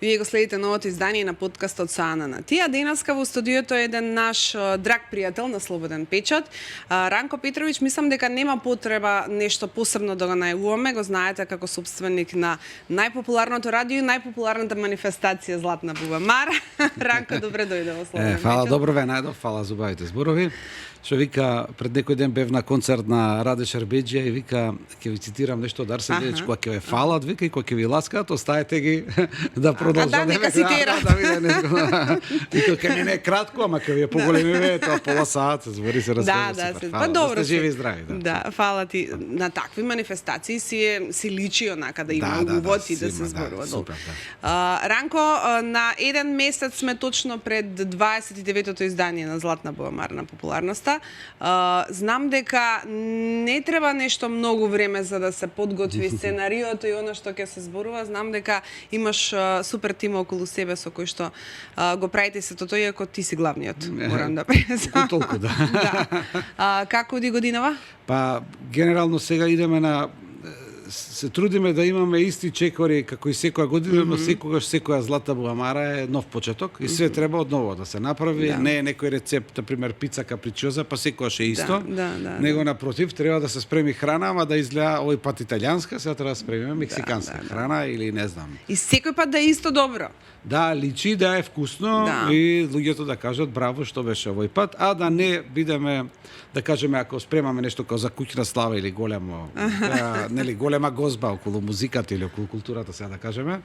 Вие го следите новото издание на подкастот со Ана на Тија. Денеска во студиото е еден наш драг пријател на Слободен печат. Ранко Петрович, мислам дека нема потреба нешто посебно да го најавуваме. Го знаете како собственик на најпопуларното радио и најпопуларната манифестација Златна бубамара. Ранко, добре дојде во Слободен печат. Фала, добро ве најдов, фала за убавите зборови. Што вика, пред некој ден бев на концерт на Раде Шарбеџија и вика, ќе ви цитирам нешто од Арсен Дедич, кога ќе ве фалат, вика, и кога ќе ви ласкаат, оставете ги да продолжат. Да, нека цитират. Вика, ќе не е кратко, ама ќе ви е поголеми, тоа пола саат, збори се разкажа. Да, па добро. Да сте живи и здрави. Да, фала ти. На такви манифестации си личи онака да има увод и да се зборува. Супер, Ранко, на еден месец сме точно пред 29-тото издание на Златна бубамара на популарноста. Знам дека не треба нешто многу време за да се подготви сценариото и она што ќе се зборува. Знам дека имаш супер тим околу себе со кој што го правите сето тоа, иако ти си главниот. Морам да признам. Толку, да. Како оди годинава? Па, генерално сега идеме на се трудиме да имаме исти чекори како и секоја година, но секогаш секоја Златна бубамара е нов почеток и све треба одново да се направи. Не е некој рецепт, например пица капричоза, па секогаш е исто. Него напротив треба да се спреми храна, ама да изгледа овој пат италијанска, сега треба да спремиме мексиканска храна или не знам. И секој пат да е исто добро. Да, личи да е вкусно и луѓето да кажат браво што беше овој пат, а да не бидеме, да кажеме, ако спремаме нешто како за куќна слава или големо, нели голема гозба околу музиката или околу културата, сега да кажеме,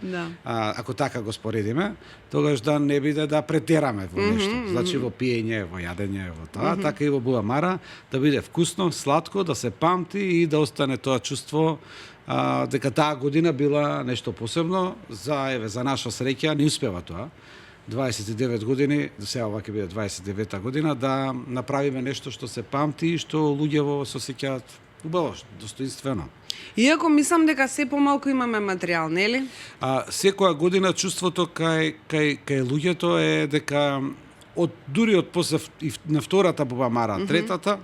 ако така го споредиме, тогаш да не биде да претераме во нешто. Значи во пиење, во јадење, во тоа, така и во бубамара, да биде вкусно, сладко, да се памти и да остане тоа чувство дека таа година била нешто посебно. За наша среќа не успева тоа. 29 години, сега ова ќе биде 29-та година, да направиме нешто што се памти и што луѓето се сеќаат убаво, достоинствено. Иако мислам дека се помалку имаме материјал, нели? Секоја година чувството кај луѓето е дека дури од после на втората бубамара, третата,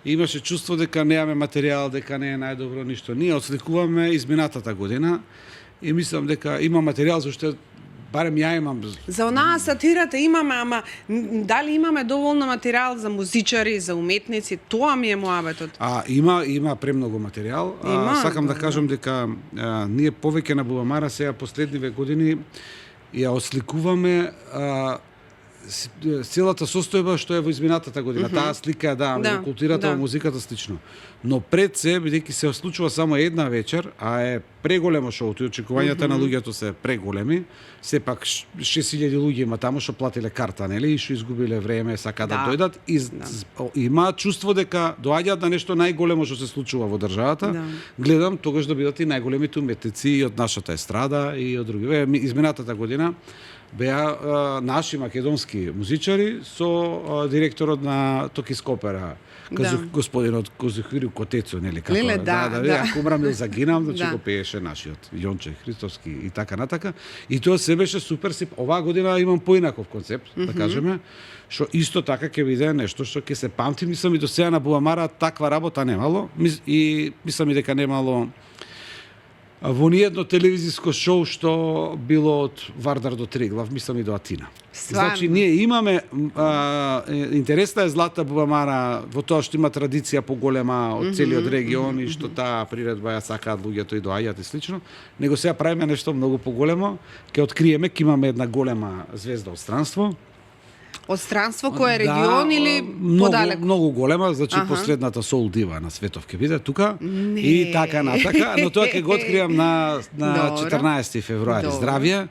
имаше чувство дека немаме материјал, дека не е најдобро ништо. Ние отсликуваме изминатата година и мислам дека има материјал зашто барем ја имам. За онаа сатирата имаме, ама дали имаме доволно материјал за музичари, за уметници, тоа ми е муабетот. Има премногу материјал. Сакам да кажам дека ние повеќе на бубамара сега последниве години ја осликуваме целата состојба што е во изминатата година. Таа слика во културата, во музиката слично. Но пред се, бидејќи се случува само една вечер, а е преголемо шоуто и очекувањата на луѓето се преголеми, сепак 6000 луѓе има таму што платиле карта, нели, и што изгубиле време, сака да дојдат и има чувство дека доаѓаат на нешто најголемо што се случува во државата. Гледам тогаш да бидат и најголемите уметници и од нашата естрада и од други. Изминатата година беа наши македонски музичари со директорот на Токис Опера, господинот Козухири Котецо, нели како ако Мрамил загинам, значи го пееше нашиот Јонче Христовски и така натака. И тоа се беше супер. Оваа година имам поинаков концепт, да кажеме, што исто така ќе биде нешто што ќе се памти. Мислам и до сега на бубамара таква работа немало и мислам и дека немало во ниедно телевизиско шоу што било од Вардар до Триглав, мислам и до Атина. Значи, ние имаме интересна е Златна бубамара во тоа што има традиција поголема од целиот регион и што таа приредба ја сакаат луѓето и доаѓаат и слично. Него сега правиме нешто многу поголемо, ќе откриеме, ќе имаме една голема звезда од странство. Од странство кој е регион или подалеку? Многу голема, значи последната соул дива на светов ќе биде тука и така натака, но тоа ќе го откриам на 14 февруари. Здравје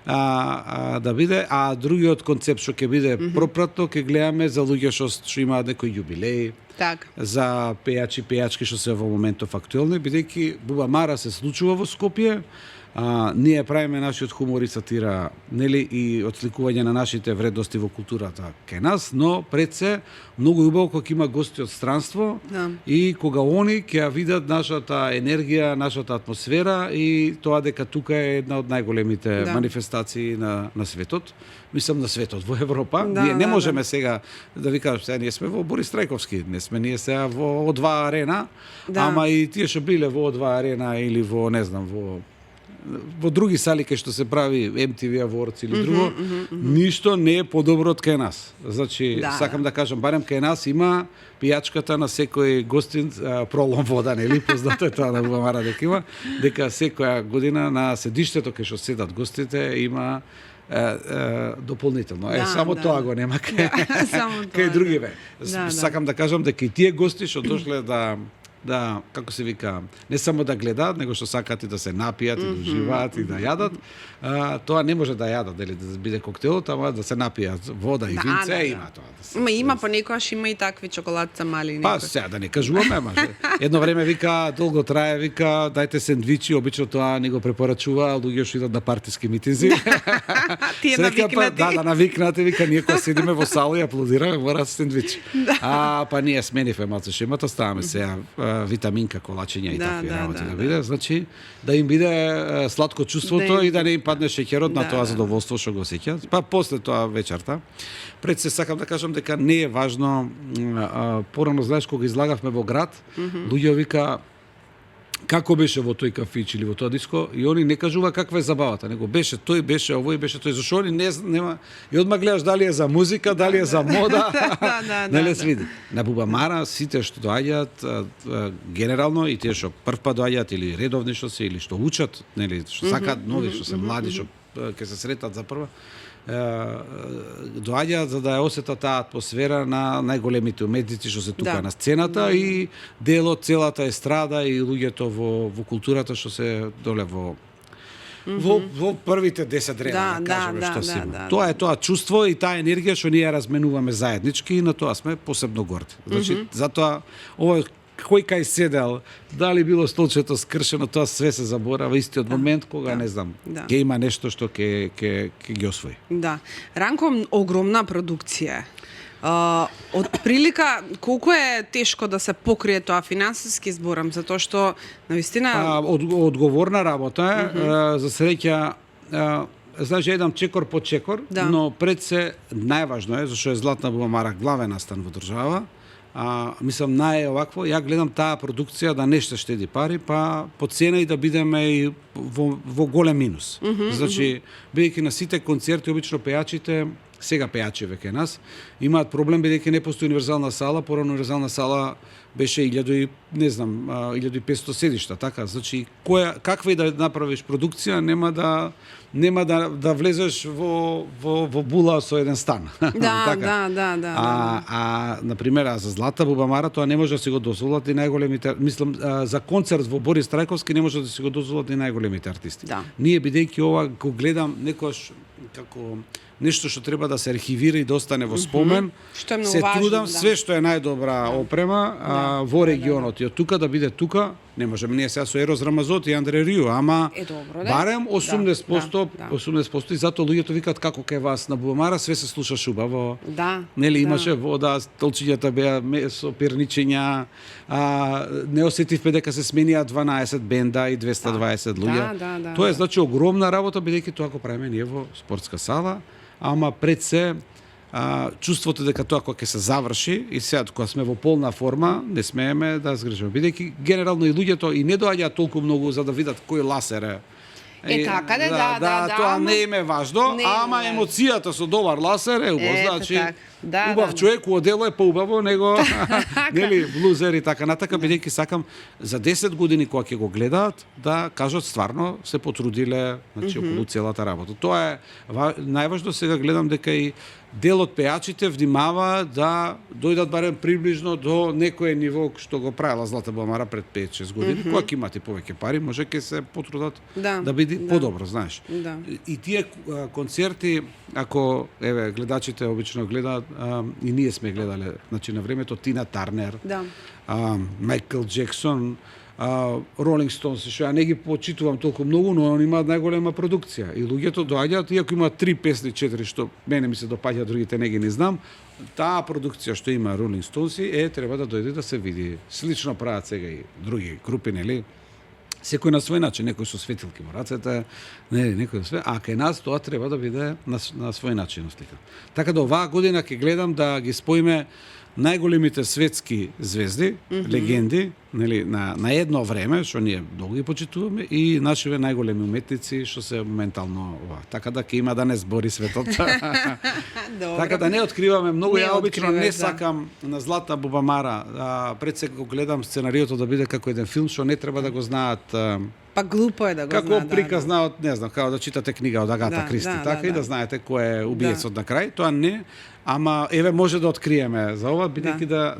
да биде, а другиот концепт што ќе биде пропратно ќе гледаме за луѓе што имаат некој јубилеј, за пејачи, пејачки што се во моментов актуелни, бидејќи бубамара се случува во Скопје. Ние правиме нашиот хумор и сатира, нели, и отсликување на нашите вредности во културата кај нас, но пред се многу убаво кога има гости од странство и кога они ќе ја видат нашата енергија, нашата атмосфера и тоа дека тука е една од најголемите манифестации на светот. Мислам на светот, во Европа. Ние не можеме сега да ви кажам, сега ние сме во Борис Трајковски, не сме ние сега во О2 арена, ама и тие што биле во О2 арена или во, не знам, во во други сали кај што се прави MTV Awards или друго, ништо не е подобро од кај нас. Значи, сакам да кажам, барем кај нас има пијачката на секој гостин пролом вода, нели? Познато е тоа на Бубамара дека има, дека секоја година на седиштето кај што седат гостите има дополнително. Само тоа го нема кај други бе. Сакам да кажам дека и тие гости што дошле да, како се вика, не само да гледаат, него што сакаат и да се напијат, и да уживаат, и да јадат. Тоа не може да јадат, дали да биде коктелот, ама да се напијат вода и винце, има тоа. Има понекогаш има и такви чоколадца мали. Па сега да не кажуваме, ама едно време вика долго трае, вика дайте сендвичи, обично тоа ни го препорачува луѓе што идат на партиски митинзи. Тие навикнати. Да, навикнати, вика ние кога седиме во сала и аплодираме, мора сендвичи. Па ние сменивме малку шемата, ставаме сега витаминка, колачиња и такви работи да биде, значи да им биде сладко чувството и да не им падне шеќерот на тоа задоволство што го сеќаат. Па после тоа вечерта. Пред се сакам да кажам дека не е важно, порано знаеш кога излагавме во град, луѓе вика како беше во тој кафич или во тоа диско, и они не кажува каква е забавата, него беше тој, беше овој, беше тој, зашо они нема и одма гледаш дали е за музика, дали е за мода. Нели се види. На Бубамара сите што доаѓаат генерално и тие што првпат доаѓаат или редовни што се или што учат, нели, што сакаат нови, што се млади, што ќе се сретат за прва, доаѓаат за да ја осетат таа атмосфера на најголемите уметници што се тука на сцената и дел од целата естрада и луѓето во културата што се доле во првите 10 рена, да кажеме што си има. Тоа е тоа чувство и таа енергија што ние ја разменуваме заеднички и на тоа сме посебно горди. Значи, затоа овој кој кај седел, дали било столчето скршено, тоа све се заборава истиот момент кога не знам, ќе има нешто што ќе ги освои. Да. Ранко, огромна продукција. Од прилика, колку е тешко да се покрие тоа финансиски, зборам, затоа што навистина одговорна работа е, за среќа знаеш, едам чекор по чекор, но пред се најважно е, зашто е Златна Бубамара главен настан во држава, мислам овакво, ја гледам таа продукција да не ще штеди пари, па по цена и да бидеме и во голем минус. Значи, бидејќи на сите концерти обично пејачите, сега пејачи веќе нас, имаат проблем бидејќи не постои универзална сала, порано универзална сала беше 1500 седишта, така, значи каква и да направиш продукција, нема да влезеш во була со еден стан. Да. На пример, за Злата Бубамара тоа не може да си го дозволат и најголемите, мислам, за концерт во Борис Трајковски не може да си го дозволат и најголемите артисти. Ние бидејќи ова го гледам некојаш како нешто што треба да се архивира и да остане во спомен. Се трудам све што е најдобра опрема во регионот и од тука да биде тука. Не можеме ние сега со Ерос Рамазот и Андре Рио, ама барем 80% и затоа луѓето викаат како кај вас на Бубамара све се слушаш убаво. Нели имаше вода, столчињата беа со перничења, не осетивме дека се сменија 12 бенда и 220 луѓе. Тоа е значи огромна работа бидејќи тоа го правиме ние во спортска сала, ама пред се чувството дека тоа кога ќе се заврши и сега кога сме во полна форма, не смееме да згрижаме. Бидејќи генерално и луѓето и не доаѓаат толку многу за да видат кој ласер е. Тоа не им е важно, ама емоцијата со добар ласер е убав, значи убав човек у одело е поубаво него нели блузер и така натака, бидејќи сакам за 10 години кога ќе го гледаат да кажат стварно се потрудиле, значи околу целата работа. Тоа е најважно. Сега гледам дека и дел од пејачите внимава да дојдат барем приближно до некое ниво што го правила Злата Бубамара пред 5-6 години, кога ќе имате повеќе пари, може ќе се потрудат да биде подобро, знаеш. И тие концерти, ако гледачите обично гледаат, и ние сме гледале, значи на времето Тина Тарнер, Майкл Джексон, Ролинг Стоунс, што ја не ги почитувам толку многу, но они имаат најголема продукција. И луѓето доаѓаат, иако имаат 3 песни, 4, што мене ми се допаѓа, другите не ги не знам, таа продукција што има Ролинг Стоунс треба да дојде да се види. Слично прават сега и други групи, нели? Секој на свој начин, некој со светилки во рацете, некој све, а кај нас тоа треба да биде на свој начин ослика. Така да оваа година ќе гледам да ги споиме најголемите светски звезди, легенди, нели, на едно време, што ние долго ги почитуваме, и нашиве најголеми уметници што се моментално ова. Така да ќе има да не збори светот. Така да не откриваме многу. Ја обично не сакам на Златна Бубамара, пред се гледам сценариото да биде како еден филм што не треба да го знаат. Па глупо е да го како знаат. Како приказ знаат, не знам, како да читате книга од Агата Кристи, така и да знаете кој е убиецот на крај. Тоа не, ама еве може да откриеме за ова, бидејќи да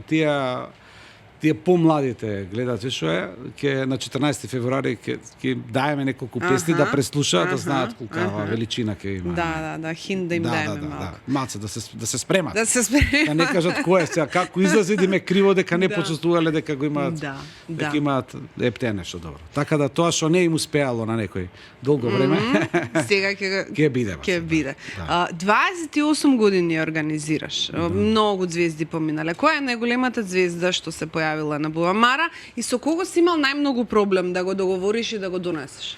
тие помладите гледате што е, ќе на 14 февруари ќе даеме неколку песни да преслушаат, да знаат колкава величина ќе има. Да, хин да им даеме малку. Малце да се спремат. Да се спремат. Да не кажат кој е сега, како излази да ме криво дека не почувствувале дека го имаат. Дека имаат епте нешто добро. Така да тоа што не им успеало на некој долго време, сега ќе биде. Ќе биде. 28 години организираш. Многу звезди поминале. Која е најголемата звезда што се појавила на Бубамара и со кого си имал најмногу проблем да го договориш и да го донесеш?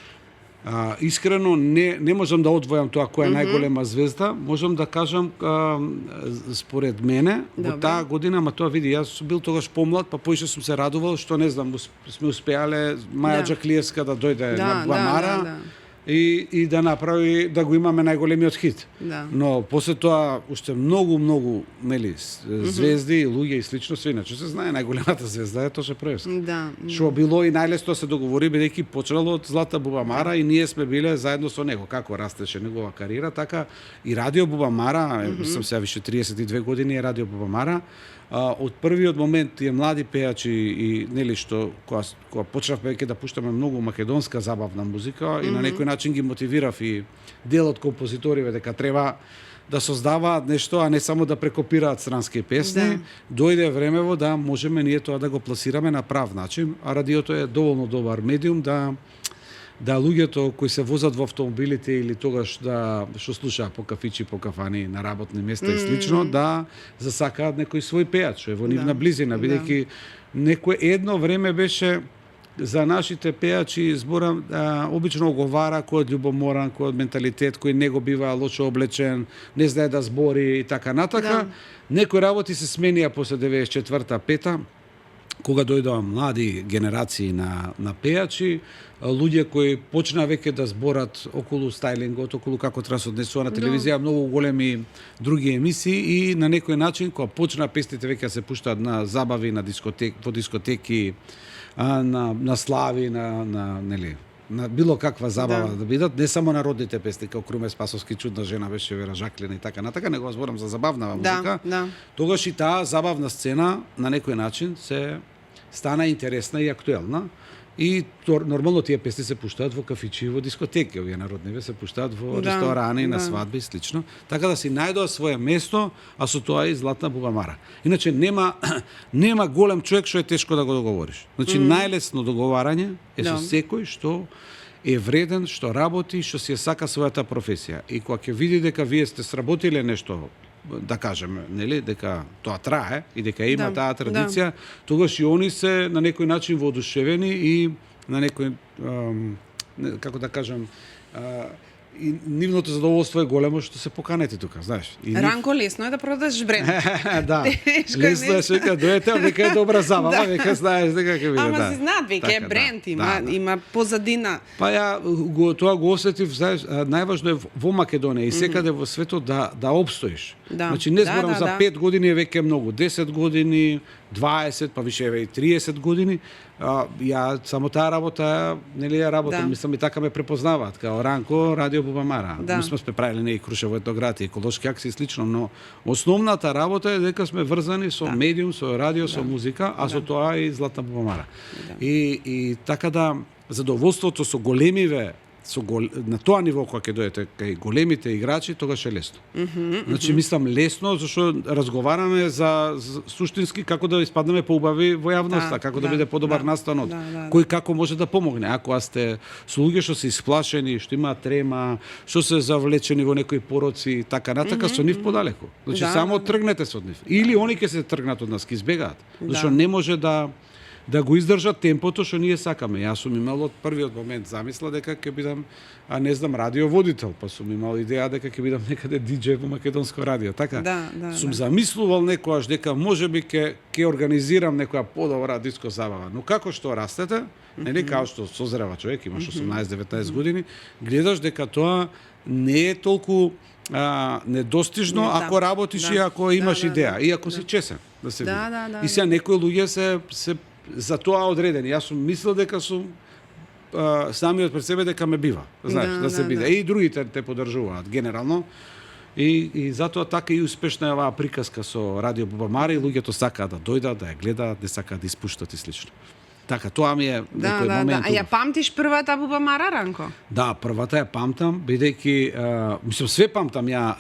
Искрено не можам да одвојам тоа која е најголема звезда, можам да кажам според мене во таа година, ама тоа види, јас сум бил тогаш помлад, па поише сум се радувал што не знам сме успеале Маја Џаклиевска да дојде на Бубамара. И да направи да го имаме најголемиот хит. Но после тоа уште многу нели звезди, луѓе и слично се иначе се знае најголемата звезда е Тоше Проевски. Што било и најлесно се договори бидејќи почнало од Златна Бубамара и ние сме биле заедно со него како растеше негова кариера, така и Радио Бубамара, сум сега више 32 години е Радио Бубамара. Од првиот момент тие млади пејачи и нели што кога почнавме веќе да пуштаме многу македонска забавна музика и на некој начин ги мотивирав и дел од композиториве дека треба да создаваат нешто, а не само да прекопираат странски песни. Дојде времево да можеме ние тоа да го пласираме на прав начин, а радиото е доволно добар медиум да луѓето кои се возат во автомобилите или тогаш што слушаат по кафичи, по кафани, на работни места и слично, да засакаат некој свој пејач, што е во нивна близина, бидејќи некој едно време беше за нашите пејачи зборам обично оговара кој од љубоморан, кој од менталитет, кој не го бива лошо облечен, не знае да збори и така натака. Некои работи се сменија после 94-5, кога дојдоа млади генерации на пејачи, луѓе кои почнаа веќе да зборат околу стајлингот, околу како треба се однесува на телевизија, многу големи други емисии и на некој начин кога почнаа песните веќе се пуштаат на забави, на во дискотеки, на слави, нели, на било каква забава да бидат, не само народните песни, како Круме Спасовски, Чудна жена беше Вера Жаклина и така натака, него зборам за забавна музика. Тогаш и таа забавна сцена на некој начин се стана интересна и актуелна. И нормално тие песни се пуштаат во кафичи и во дискотеки, овие народниве се пуштаат во ресторани, на свадби и слично. Така да си најдоа свое место, а со тоа и Златна Бубамара. Иначе нема голем човек што е тешко да го договориш. Значи најлесно договарање е со секој што е вреден, што работи, што си сака својата професија. И кога ќе види дека вие сте сработиле нешто, да кажеме, нели, дека тоа трае и дека има таа традиција, тогаш и они се на некој начин воодушевени и на некој како да кажам, и нивното задоволство е големо што се поканете тука, знаеш. Ранко, лесно е да продадеш бренд. Да, лесно е дека дојдете, века е добра забава, века знаеш дека ќе биде. Ама се знаат, веќе е бренд, има позадина. Па ја тоа го осетив, знаеш, најважно е во Македонија и секаде во светот да обстоиш. Значи не зборам за 5 години е веќе многу, 10 години, 20, па више еве и 30 години. Ја само таа работа, нели ја работам, мислам и така ме препознаваат као Ранко, Радио Бубамара. Ми сме правиле не и Крушево етнографија, еколошки акции и слично, но основната работа е дека сме врзани со медиум, со радио, со музика, а со тоа и Златна Бубамара. И така да задоволството со големиве на тоа ниво кога ќе дојдете кај големите играчи, тогаш е лесно. Значи мислам лесно зашто разговараме за суштински како да испаднеме поубави во јавноста, како да биде подобар настанот, кој како може да помогне. Ако сте со луѓе што се исплашени, што имаат трема, што се завлечени во некои пороци, така натака, со нив подалеку. Значи само тргнете се од нив. Или они ќе се тргнат од нас, ќе избегаат. Зашто не може да да го издржат темпото што ние сакаме. Јас сум имал од првиот момент замисла дека ќе бидам, не знам, радиоводител, па сум имал идеја дека ќе бидам некаде диџеј во македонско радио. Така, сум замислувал некојаш дека можеби ќе организирам некоја подобра диско забава. Но како што растете, нели, како што созрева човек, имаш 18-19 години, гледаш дека тоа не е толку недостижно ако работиш и ако имаш идеја, и ако си чесен да се види. И сега некои луѓе се за тоа одредени. Јас сум мислел дека сум самиот пред себе дека ме бива, знаеш, да се биде. И другите те поддржуваат генерално. И затоа така и успешна е оваа приказка со Радио Бубамара, и луѓето сакаат да дојдат, да ја гледаат, не сакаат да испуштат и слично. Така, тоа ми е некој момент. А ја памтиш првата Бубамара, Ранко? Да, првата ја памтам, бидејќи мислам све памтам ја.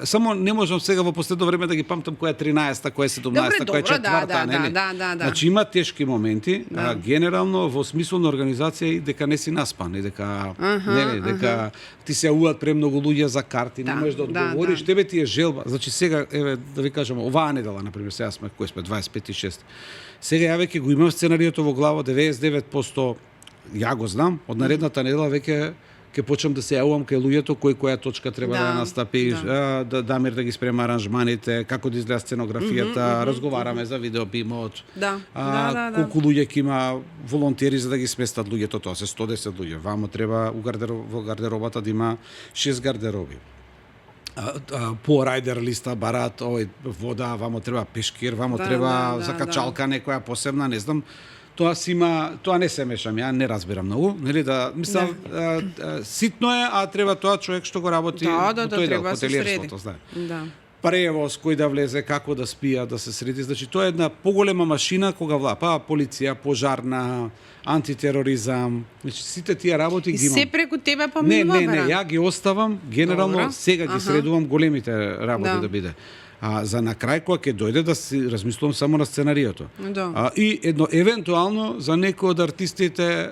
Само не можам сега во последно време да ги памтам која е 13-та, која е 17-та, која е 4-та, нели? Значи има тешки моменти, генерално во смисло на организација и дека не си наспан, и дека нели, дека ти се јавуваат премногу луѓе за карти, не можеш да одговориш, тебе ти е желба. Значи сега, еве да ви кажам, оваа недела на пример, сега сме кој сме 25 и 6. Сега ја веќе го имам сценариото во глава 99%, ја го знам, од наредната недела веќе ќе почнам да се јавувам кај луѓето која точка треба да настапи, Дамир да ги спрема аранжманите, како да изгледа сценографијата, разговараме за видеобимот, колку луѓе ќе има волонтери за да ги сместат луѓето, тоа се 110 луѓе, вамо треба во гардеробата да има 6 гардероби. По рајдер листа барат, вода, вамо треба пешкир, вамо треба закачалка некоја посебна, не знам. Тоа не се мешам, ја не разбирам многу, нели, мислам, ситно е, а треба тоа човек што го работи во тој дел, хотелиерството, знае. Превоз, кој да влезе, како да спија, да се среди, значи тоа е една поголема машина кога полиција, пожарна, антитероризам, значи сите тие работи ги имам. И се преку тебе поминува? Не, ја ги оставам, генерално сега ги средувам големите работи да биде. За на крај кога ќе дојде да си размислувам само на сценариото. И евентуално за некој од артистите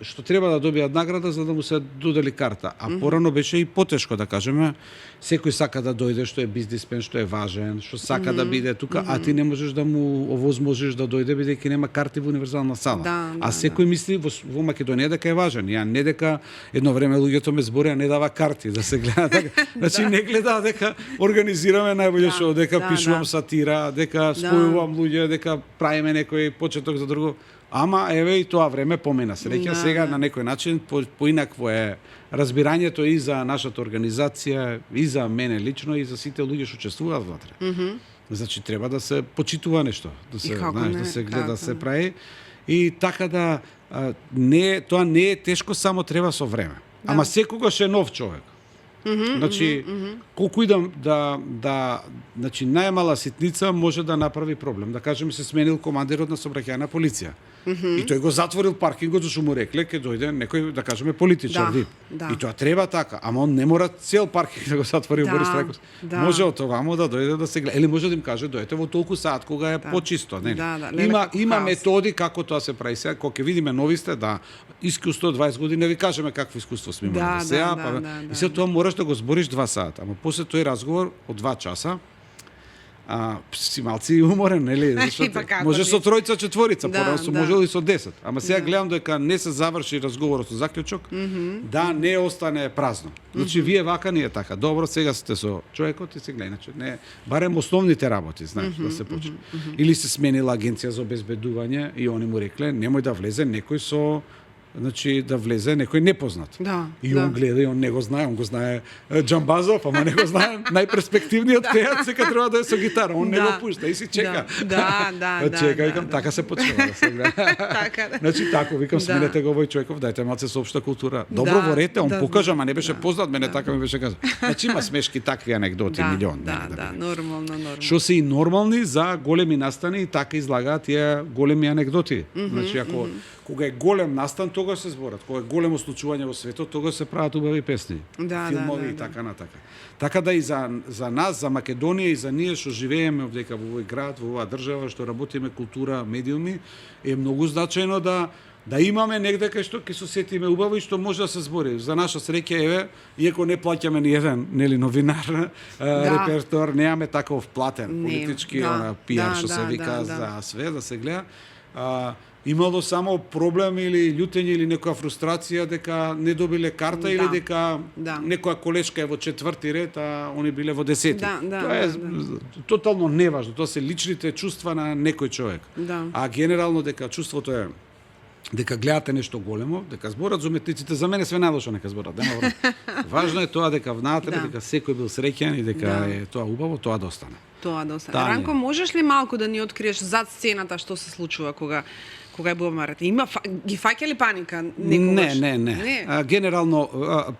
што треба да добијат награда за да му се додели карта. Порано беше и потешко, да кажеме, секој сака да дојде, што е бизнисмен, што е важен, што сака да биде тука, а ти не можеш да му овозможиш да дојде бидејќи нема карти во универзална сала. А секој мисли во Македонија дека е важен. Ја не дека едно време луѓето ме зборија не дава карти да се гледа така. Значи не гледа дека организираме најболje шоу, дека пишувам сатира, дека спојувам луѓе, дека правиме некој почеток за друго. Ама еве и тоа време помина. Среќа сега на некој начин поинакво е разбирањето и за нашата организација, и за мене лично, и за сите луѓе што учествуваат ватре. Значи треба да се почитува нешто, да се знаеш, да се гледа, да се прави. И така да тоа не е тешко, само треба со време. Ама секогаш е нов човек. Значи, колку идам значи најмала ситница може да направи проблем. Да кажеме се сменил командирот на сообраќајна полиција. И тој го затворил паркингот зашто му рекле ќе дојде некој, да кажеме, политичар вип. И тоа треба така, ама он не мора цел паркинг да го затвори Борис Трајковски. Може од овамо да дојде да се гледа, или може да им каже дојдете во толку саат кога е почисто, нели? Има методи како тоа се прави. Сега кога ќе видиме новисте, искуство 20 години, ви кажеме какво искуство сме имали сега, и се тоа пораш да го збориш 2 сата, ама после тој разговор од 2 часа, си малци уморен, нели? Може со тројца, четворица, порано сум можел и со 10. Ама сега гледам дека не се заврши разговорот со заклучок, да не остане празно. Значи, вие вака ние така. Добро, сега сте со човекот и се гледа. Значи, не, барем основните работи, знаеш, да се почне. Или се сменила агенција за обезбедување и они му рекле, немој да влезе некој со значи да влезе некој непознат. И он гледа и он не го знае, он го знае Џамбазов, ама не го знае најперспективниот пејац, сека треба да е со гитара, он не го пушта и си чека. Чека, викам, така се почнува да се гледа. Значи тако, викам, сменете го овој човеков, дајте малце со општа култура. Добро ворете, он покажа, ама не беше познат, мене така ми беше каза. Значи има смешки такви анекдоти, милион. Нормално. Што се и нормални за големи настани и така излагаат тие големи анекдоти. Значи ако кога е голем настан, тогаш се зборат. Кога е големо случување во светот, тогаш се прават убави песни, филмови и така натака. Така да и за нас, за Македонија и за ние што живееме овдека во овој град, во оваа држава, што работиме култура, медиуми, е многу значајно да имаме негде кај што ќе се сетиме убаво и што може да се збори. За наша среќа, еве, иако не плаќаме ни еден, нели, новинар, репертуар, немаме таков платен политички пиар што се вика за све да се гледа. имало само проблем или љутење или некоја фрустрација дека не добиле карта или дека некоја колешка е во 4-ти ред, а они биле во 10-ти. Тоа е тотално неважно, тоа се личните чувства на некој човек. А генерално дека чувството е дека гледате нешто големо, дека зборат за уметниците, за мене све најлошо нека зборат. Важно е тоа дека внатре, дека секој бил среќен и дека е тоа убаво, тоа да остане. Тоа да остане. Ранко, можеш ли малку да ни откриеш зад сцената што се случува кога е бубамарата? Ги фаќа ли паника некогаш? Не. Генерално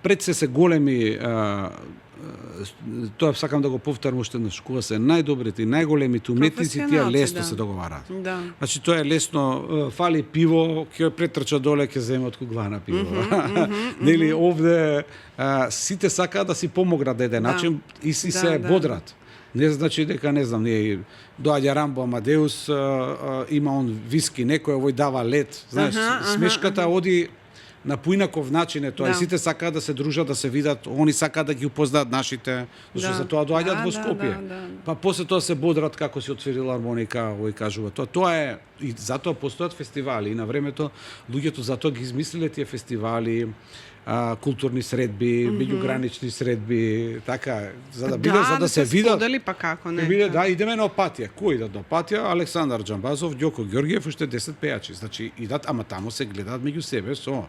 пред се големи тоа сакам да го повторам уште еднаш, кога се најдобрите и најголемите уметници, тие лесно се договараат. Значи тоа е лесно, фали пиво, ќе претрча доле, ќе земе од куглана пиво. Нели овде сите сакаат да си помогнат на еден начин и се бодрат. Не значи дека, не знам, доаѓа Рамбо Амадеус, има он виски, некој овој дава лед, знаеш, смешката оди на поинаков начин е тоа. И сите сакаат да се дружат, да се видат, они сакаат да ги упознаат нашите, зашто за тоа доаѓаат во Скопје. Па после тоа се бодрат како си од филармоника, овој кажува. Тоа е, и затоа постојат фестивали, и на времето луѓето затоа ги измислиле тие фестивали, културни средби, меѓугранични средби, така, за да бидат, за да се видат. Сподели, па како не. Идеме на Опатија. Кој идат на Опатија? Александар Џамбазов, Ѓоко Ѓоргиев, уште 10 пејачи. Значи идат, ама таму се гледаат меѓу себе со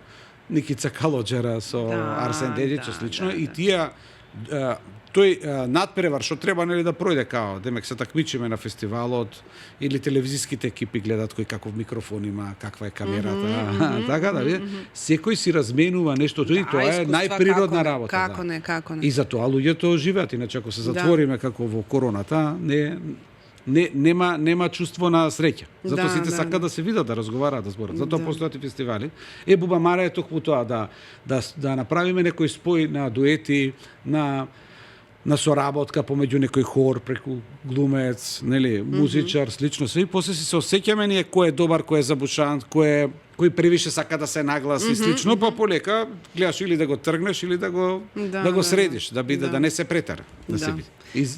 Никица Калоџера, со Арсен Дедич, слично, и тие тој надпревар што треба нели да пројде као, демек се такмичиме на фестивалот или телевизиските екипи гледаат кој каков микрофон има, каква е камерата, така да види. Секој си разменува нешто, и тоа е најприродна работа. Како не. И затоа луѓето живеат, иначе ако се затвориме како во короната, нема чувство на среќа. Затоа сите сакаат да се видат, да разговараат, да зборат. Затоа постојат и фестивали. Бубамара е токму тоа да направиме некој спој на дуети, на соработка помеѓу некој хор, преку глумец, нели, музичар, слично се. И после се осеќаме ние кој е добар, кој е забушант, кој превише сака да се нагласи, слично, па полека гледаш или да го тргнеш или да го средиш, да биде да не се претера, да се биде.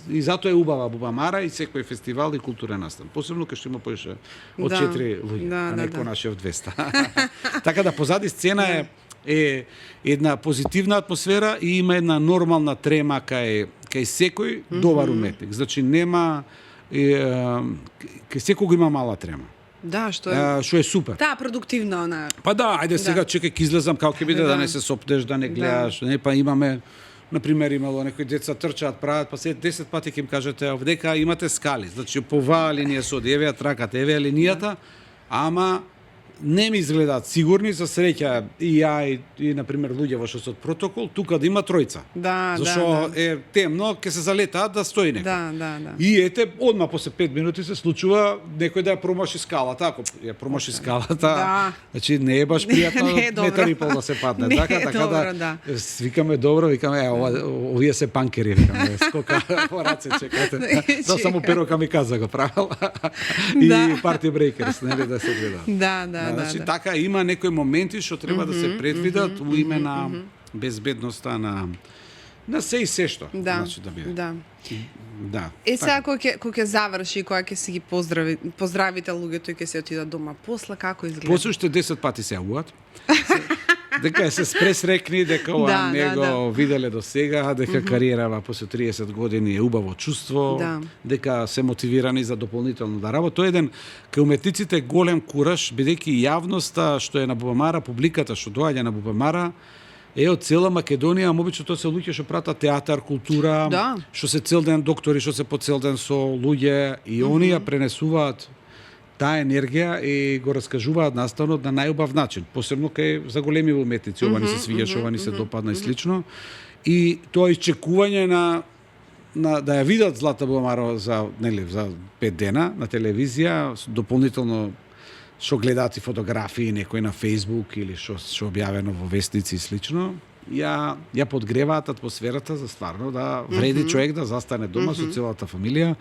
И затоа е убава Бубамара и секој фестивал и културен настан. Посебно кај што има повеќе од 4 луѓе, а не ко нашиот 200. Така да позади сцена е една позитивна атмосфера и има една нормална трема кај секој добар уметник. Значи нема кај секој има мала трема. Да, што е супер. Продуктивна она. Па ајде сега чекај ќе излезам како ќе биде да не се сопнеш, да не гледаш, па имаме например имало некои деца трчаат, прават, па се 10 пати ќе им кажете овдека имате скали. Значи по оваа линија се одевија тракат еве линијата, ама не ми изгледаат сигурни, за среќа и ја и например луѓе во шосот протокол, тука да има тројца. Зашо е темно, ќе се залетаат да стои некој. И ете, одма после 5 минути се случува некој да ја промаши скалата, ако ја промаши скалата, значи не е баш пријатно метар и пол да се падне. Така да викаме добро, викаме овие се панкери, викаме, скока во раце чекате. Да само Перо Камикадзе го правил. И Party Breakers, нели да се гледаат. Значи така има некои моменти што треба да се предвидат у име на безбедноста на се и се што. Значи да биде. Сега кога ќе заврши, кога ќе си ги поздравите луѓето и ќе се отидат дома, после како изгледа? После уште 10 пати се јавуваат. Дека се пресрекни, дека ова не го виделе до сега, дека кариерава после 30 години е убаво чувство, дека се мотивирани за дополнително да работат. Тоа е еден кај уметниците голем кураж, бидејќи јавноста што е на Бубамара, публиката што доаѓа на Бубамара, е од цела Македонија, обично тоа се луѓе што пратат театар, култура, што се цел ден доктори, што се по цел ден со луѓе и они ја пренесуваат таа енергија и го раскажуваат наставнот на најубав начин, посебно кај за големи уметници, ова ни се свиѓаше, ова ни се допадна и слично. И тоа исчекување на да ја видат Злата Бубамара за 5 дена на телевизија, дополнително што гледаат и фотографии некои на Facebook или што објавено во вестници и слично, ја подгреваат атмосферата за стварно да вреди човек да застане дома со целата фамилија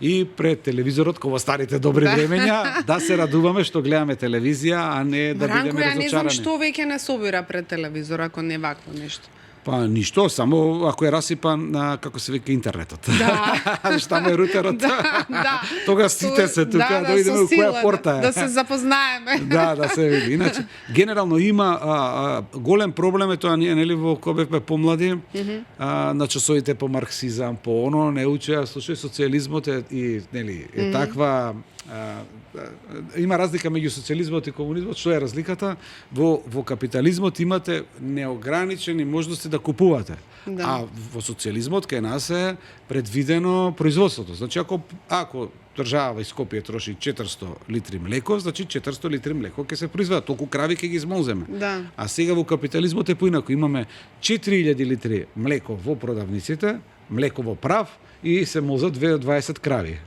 и пред телевизорот, кога старите добри времења, да се радуваме што гледаме телевизија, а не да бидеме разочарани. Ранко, ја не знам што веќе не собира пред телевизор, ако не вакво нешто. Па ништо, само ако е расипан на како се вика интернетот. Да. Што му е рутерот. Да. Тогаш сите се тука да видиме во која порта е. Да се запознаеме. Да се види. Иначе генерално има голем проблем е тоа, ние нели во кога бевме помлади, на часовите по марксизам, по оно не учеа, слушај, социјализмот и нели е таква има разлика меѓу социјализмот и комунизмот. Што е разликата? Во капитализмот имате неограничени можности да купувате. Да. А во социјализмот кај нас е предвидено производството. Значи ако држава во Скопје троши 400 литри млеко, значи 400 литри млеко ќе се произведат, толку крави ќе ги измолземе. Да. А сега во капитализмот е поинаку, имаме 4000 литри млеко во продавниците, млеко во прав и се молзат 20 крави.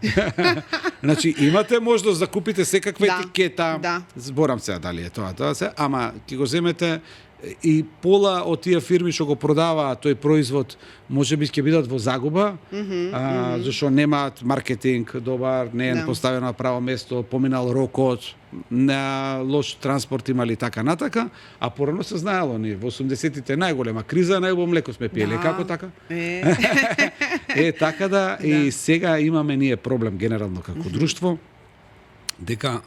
Значи имате можност да купите секаква етикета. Да. Зборам сега дали е тоа се, ама ќе го земете и пола од тие фирми што го продаваат тој производ можеби ќе бидат во загуба, зашто немаат маркетинг добар, не е поставено на право место, поминал рокот, на лош транспорт имали така натака, а порано се знаело ни во 80-тите најголема криза, најубаво млеко сме пиеле, како така? Така да и сега имаме ние проблем генерално како друштво дека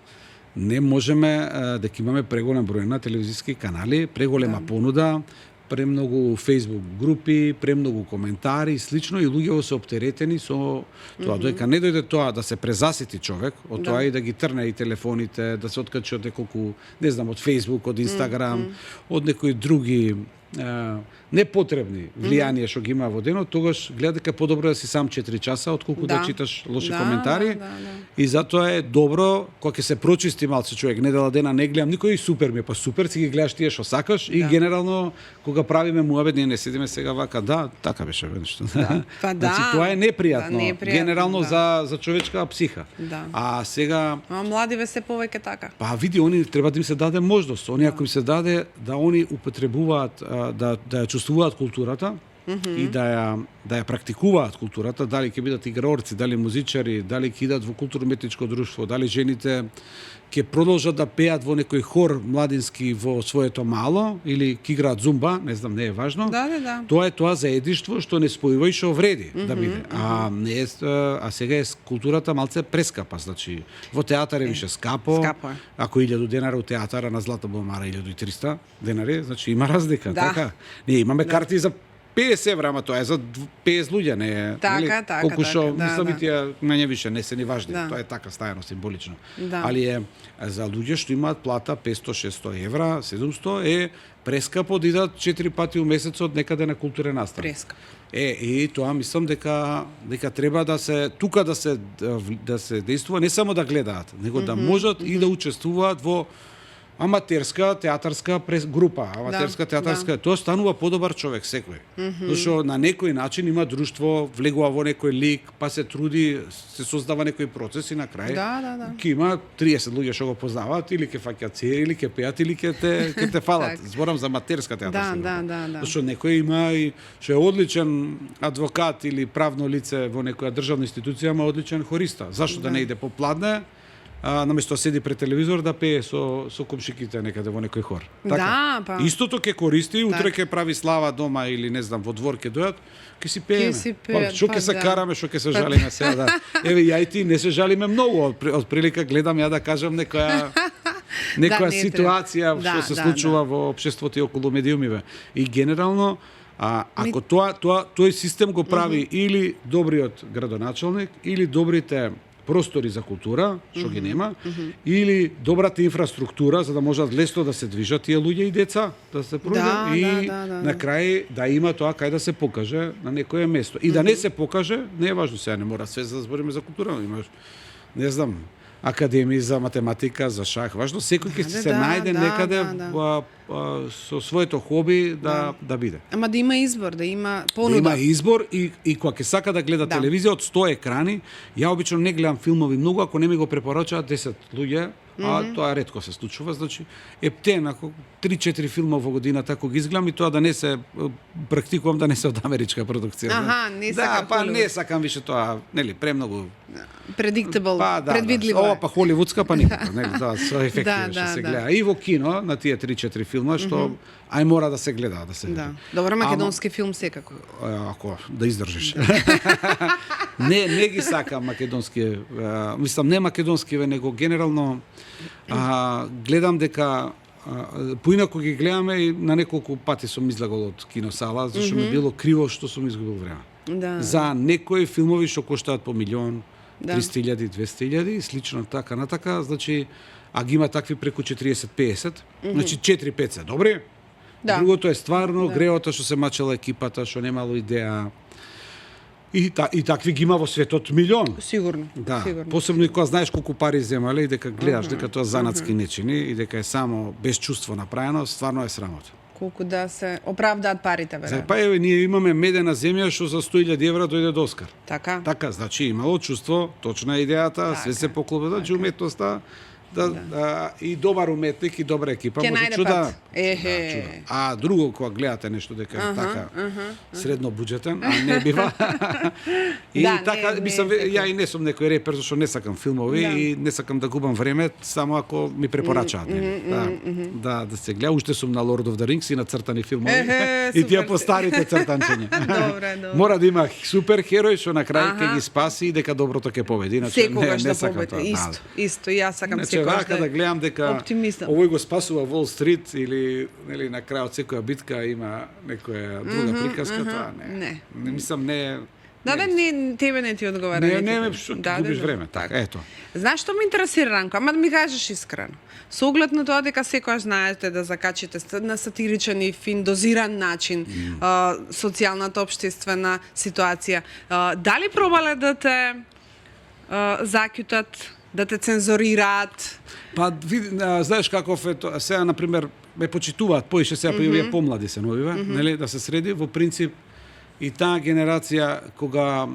не можеме дека имаме преголем број на телевизиски канали, преголема понуда, премногу Facebook групи, премногу коментари и слично, и луѓето се оптеретени со тоа. Доека не дојде тоа да се презасити човек, од тоа и да ги трне и телефоните, да се откачи од неколку, не знам, од Facebook, од Instagram, од некои други непотребни влијанија што ги има во денот, тогаш гледа дека подобро да си сам 4 часа отколку да читаш лоши коментари. И затоа е добро кога ќе се прочисти малце човек, недела дена не гледам никој, супер ми е, па супер си ги гледаш тие што сакаш и генерално кога правиме муабет, ние не седиме сега вака, така беше нешто. Значи тоа е непријатно, генерално за човечка психа. А сега младиве се повеќе така. Па види, они треба да им се даде можност, они ако им се даде да они употребуваат да ја чувствуваат културата и да ја практикуваат културата, дали ќе бидат играорци, дали музичари, дали ќе идат во културно-уметничко друштво, дали жените ќе продолжат да пеат во некој хор младински во своето мало или ќе играат зумба, не знам, не е важно. Тоа е тоа заедништво што не спојува и што вреди да биде. А сега е културата малце прескапа, значи во театар е више скапо. Ако 1000 денари у театара на Златна Буамара 1300 денари, значи има разлика, така. Ние имаме карти за 50 евра, ама тоа е за 50 луѓе, не е. Така. Колку што мислам и тие мање више не се ни важни. Тоа е така стајано символично. Али е за луѓе што имаат плата 500-600 евра, 700 е прескапо да идат 4 пати у месецот некаде на културен настан. И тоа мислам дека треба да се тука да се действува, не само да гледаат, него да можат и да учествуваат во аматерска театарска група, тоа станува подобар човек секој. Зашто на некој начин има друштво, влегува во некој лик, па се труди, се создава некој процес и на крај ќе има 30 луѓе што го познаваат, или ќе фаќаат серија, или ќе пеат, или ќе те фалат. Зборам за аматерска театарска група. Зашто некој има и што е одличен адвокат или правно лице во некоја државна институција, ама одличен хориста. Зашто да не иде попладне? Наместо седи пред телевизор да пее со комшиките некаде во некој хор. Така. Истото ќе користи, утре ќе прави слава дома или не знам во двор ќе дојат, ќе си пееме. Што ќе се караме, што ќе се жалиме сега. Еве ја и ти не се жалиме многу, од прилика гледам ја да кажам некоја ситуација што се случува во општеството и околу медиумиве. И генерално ако тој систем го прави или добриот градоначалник или добрите простори за култура, што ги нема, или добрата инфраструктура, за да можат лесно да се движат тие луѓе и деца, да се пројде и на крај да има тоа кај да се покаже на некое место. И да не се покаже, не е важно сега, не мора све да збориме за култура, имаш, не знам, академии за математика, за шах, важно секој ќе се најде некаде со своето хоби да биде. Ама да има избор, да има понуда. Да има избор и кога ќе сака да гледа телевизија од 100 екрани, ја обично не гледам филмови многу, ако не ми го препорачаат 10 луѓе, а тоа ретко се случува, значи ептен ако 3-4 филма во годината ако ги изгледам и тоа да не се практикувам да не се од америчка продукција. Аха, не сакам. Да, не сакам више тоа, нели, премногу predictable, предвидливо. Ова па холивудска па никако, нели, тоа со ефекти што се гледа. И во кино на тие 3-4 филма што ај мора да се гледа, да се. Да. Добро, македонски филм секако. Ако да издржиш. не ги сакам македонски, мислам не македонски, него генерално гледам дека поинаку ги гледаме и на неколку пати сум излегол од киносала, зашто ми било криво што сум изгубил време. Да. За некои филмови што коштаат по 1.000.000, 300.000, 200.000 и слично така натака, значи а ги има такви преку 40-50, значи 4-5 се добри. Да. Другото е стварно греото што се мачела екипата, што немало идеја. И такви ги има во светот 1.000.000. Сигурно. Да. Сигурно. Посебно и кога знаеш колку пари земале и дека гледаш дека тоа занатски не чини и дека е само без чувство направено, стварно е срамота. Колку да се оправдаат парите, веројатно. Па еве ние имаме медена земја што за 100.000 евра дојде до Оскар. Така. Така, значи имало чувство, точна е идејата, све се поклопува, значи уметноста и добар уметник и добра екипа може чуда. Чуда. А друго кога гледате нешто дека е така средно буџетен, а не бива. И така мислам ја и не сум некој репер зашто не сакам филмови и не сакам да губам време само ако ми препорачаат. Да се гледа, уште сум на Lord of the Rings и на цртани филмови и тие по старите цртанчиња. Добре. Мора да има супер херој што на крај ќе ги спаси и дека доброто ќе победи, иначе не сакам тоа. Исто, јас сакам Вака да гледам дека овој го спасува Wall Street или нели на крајот секоја битка има некоја друга приказка, тоа не. Не мислам не. Да, не тебе не ти одговара. Не, губиш време, така, ето. Знаеш што ме интересира, Ранко, ама да ми кажеш искрено. Со оглед на тоа дека секогаш знаете да закачите на сатиричен и фин, дозиран начин социјалната општествена ситуација, дали пробале да те заќутат, да те цензурираат? Па, знаеш каков е тоа, сега, например, ме почитуваат, поише сега овие помлади се новиве, нели, да се среди, во принцип, и таа генерација, кога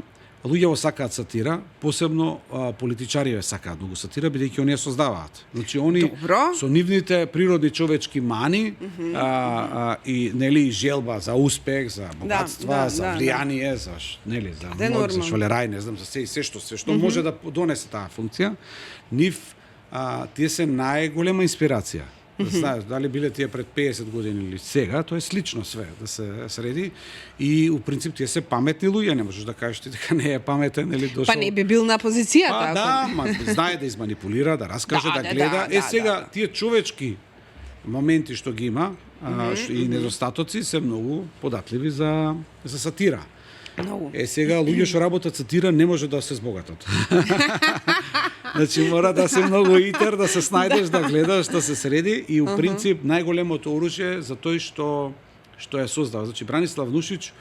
луѓето сакаат сатира, посебно политичари сакаат многу сатира, бидејќи оние создаваат. Значи, они со нивните природни човечки мани и, нели, желба за успех, за богатства, за влијание, за, нели, за моќ, за швалерај, не знам, за се што може да донесе таа функција, тие се најголема инспирација. Знаеш, дали биле тие пред 50 години или сега, тоа е слично све, да се среди и у принцип тие се паметни луѓе, не можеш да кажеш ти дека не е паметен или дошол. Па не би бил на позицијата. Да, знае да изманипулира, да раскаже, да гледа. Сега тие човечки моменти што ги има и недостатоци се многу податливи за сатира. Многу. Сега луѓе што работат сатира не може да се збогатат. Значи мора да се многу итер, да се снајдеш, да гледаш, да се среди и у принцип најголемото оружје за тој што е создава. Значи Бранислав Нушич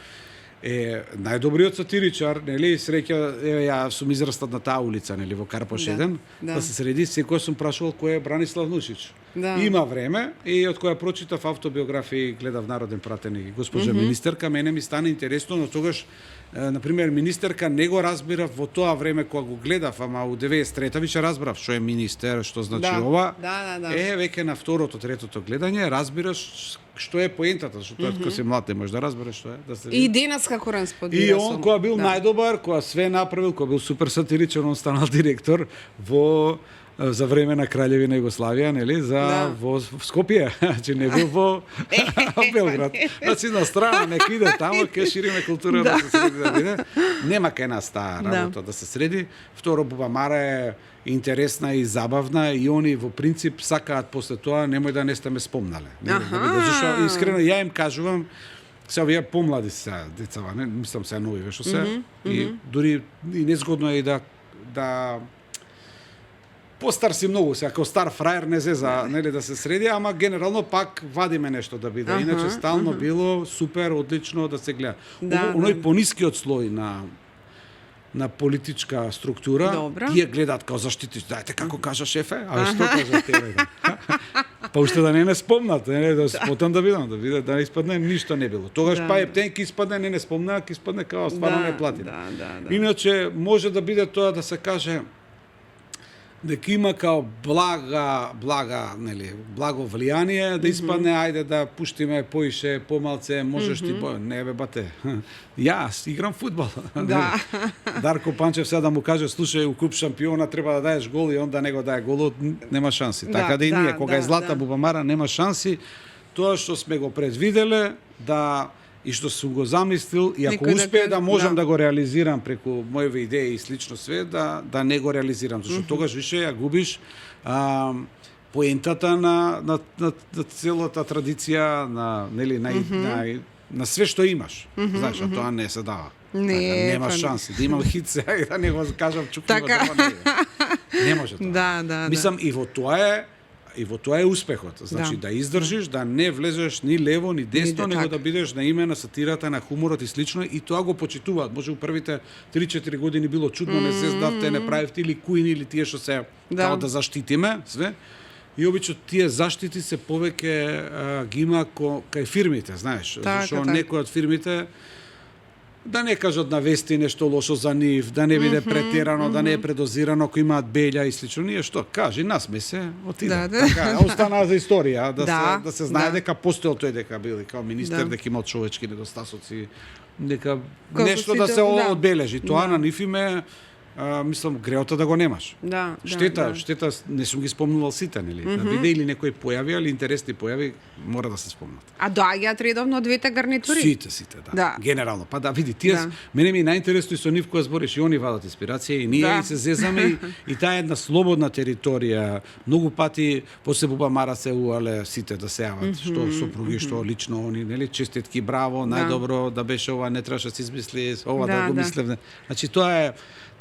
е најдобриот сатиричар, нели, среќа, ја сум израстат на таа улица, нели, во Карпош 1, да се среди, секој сум прашувал кој е Бранислав Нушич. Има време и од која прочитав автобиографија, гледав Народен пратеник, госпожа министерка, мене ми стана интересно, но тогаш например, министерка не го разбирав во тоа време кога го гледав, ама у 93-та више разбрав што е министер, што значи ова. Веќе на второто, третото гледање разбираш што е поентата, што тоа кога си млад не можеш да разбереш што е. И денес како сподира. И он кога бил најдобар, кога све направил, кога бил супер сатиричен, он станал директор во за време на Краљевина Југославија, нели, во Скопје, значи не бил во Белград. Значи на страна нека иде таму, ќе шириме култура да се среди да биде. Нема кај нас таа работа да се среди. Второ, Бубамара е интересна и забавна и они во принцип сакаат после тоа немој да не сте ме спомнале. Зашто искрено ја им кажувам, се овие помлади се децава, не мислам се нови што се и дури и незгодно е и да постар си многу, се ако стар фраер не за нели да се среди, ама генерално пак вадиме нешто да биде. Иначе стално било супер, одлично да се гледа. Оној понискиот слој на политичка структура, тие гледаат као заштитиш, дајте како кажа шефе, а што кажа тебе? Па уште да не спомнат, да спотам да биде, да испадне ништо не било. Тогаш па ептен ки испадне не спомна, ки испадне као стварно не плати. Иначе може да биде тоа да се каже дека има као благо влијание да испадне, ајде да пуштиме поише, помалце, можеш ти не бе бате. Јас играм фудбал. Да. Дарко Панчев сега да му каже, слушај, у куп шампиона треба да даеш гол и он да не го дае голот, нема шанси. Така да и ние кога е Злата Бубамара нема шанси. Тоа што сме го предвиделе и што сум го замислил, и ако успее да можам да го реализирам преку моите идеи и слично све, да не го реализирам, зашто тогаш више ја губиш поентата на целата традиција, на све што имаш. Знаеш, а тоа не се дава. Нема шанси. Да имам хит сега и да не го кажам чукливо, не може тоа. Мислам, и во тоа е успехот. Значи да издржиш, да не влезеш ни лево, ни десно, него да бидеш на име на сатирата, на хуморот и слично, и тоа го почитуваат. Може у првите 3-4 години било чудно, не се здавте, не правевте или куини или тие што се као да заштитиме, све. И обично тие заштити се повеќе ги има кај фирмите, знаеш, зашто некои од фирмите да не кажат на вести нешто лошо за нив, да не биде претерано, да не е предозирано, ако имаат белја и слично. Ние што? Кажи, насме се, отиде. Така, останаа за историја, да се знае дека постоел тој, дека бил као министер, дека имал човечки недостасоци, дека нешто да се одбележи. Тоа на нив име, мислам, греота да го немаш. Штета, не сум ги спомнувал сите, нели? Да биде или некои појави, или интересни појави, мора да се спомнат. А доаѓаат редовно двете гарнитури? Сите, да. Генерално. Па да, види, тие, мене ми најинтересно и со нив која збориш, и они вадат инспирација, и ние и се зезаме, и таа е една слободна територија. Многу пати после Бубамара се уале сите да се јават, што сопруги, што лично они, нели? Честитки, браво, најдобро да беше ова, не требаше да се измисли, ова да го мислевне. Значи тоа е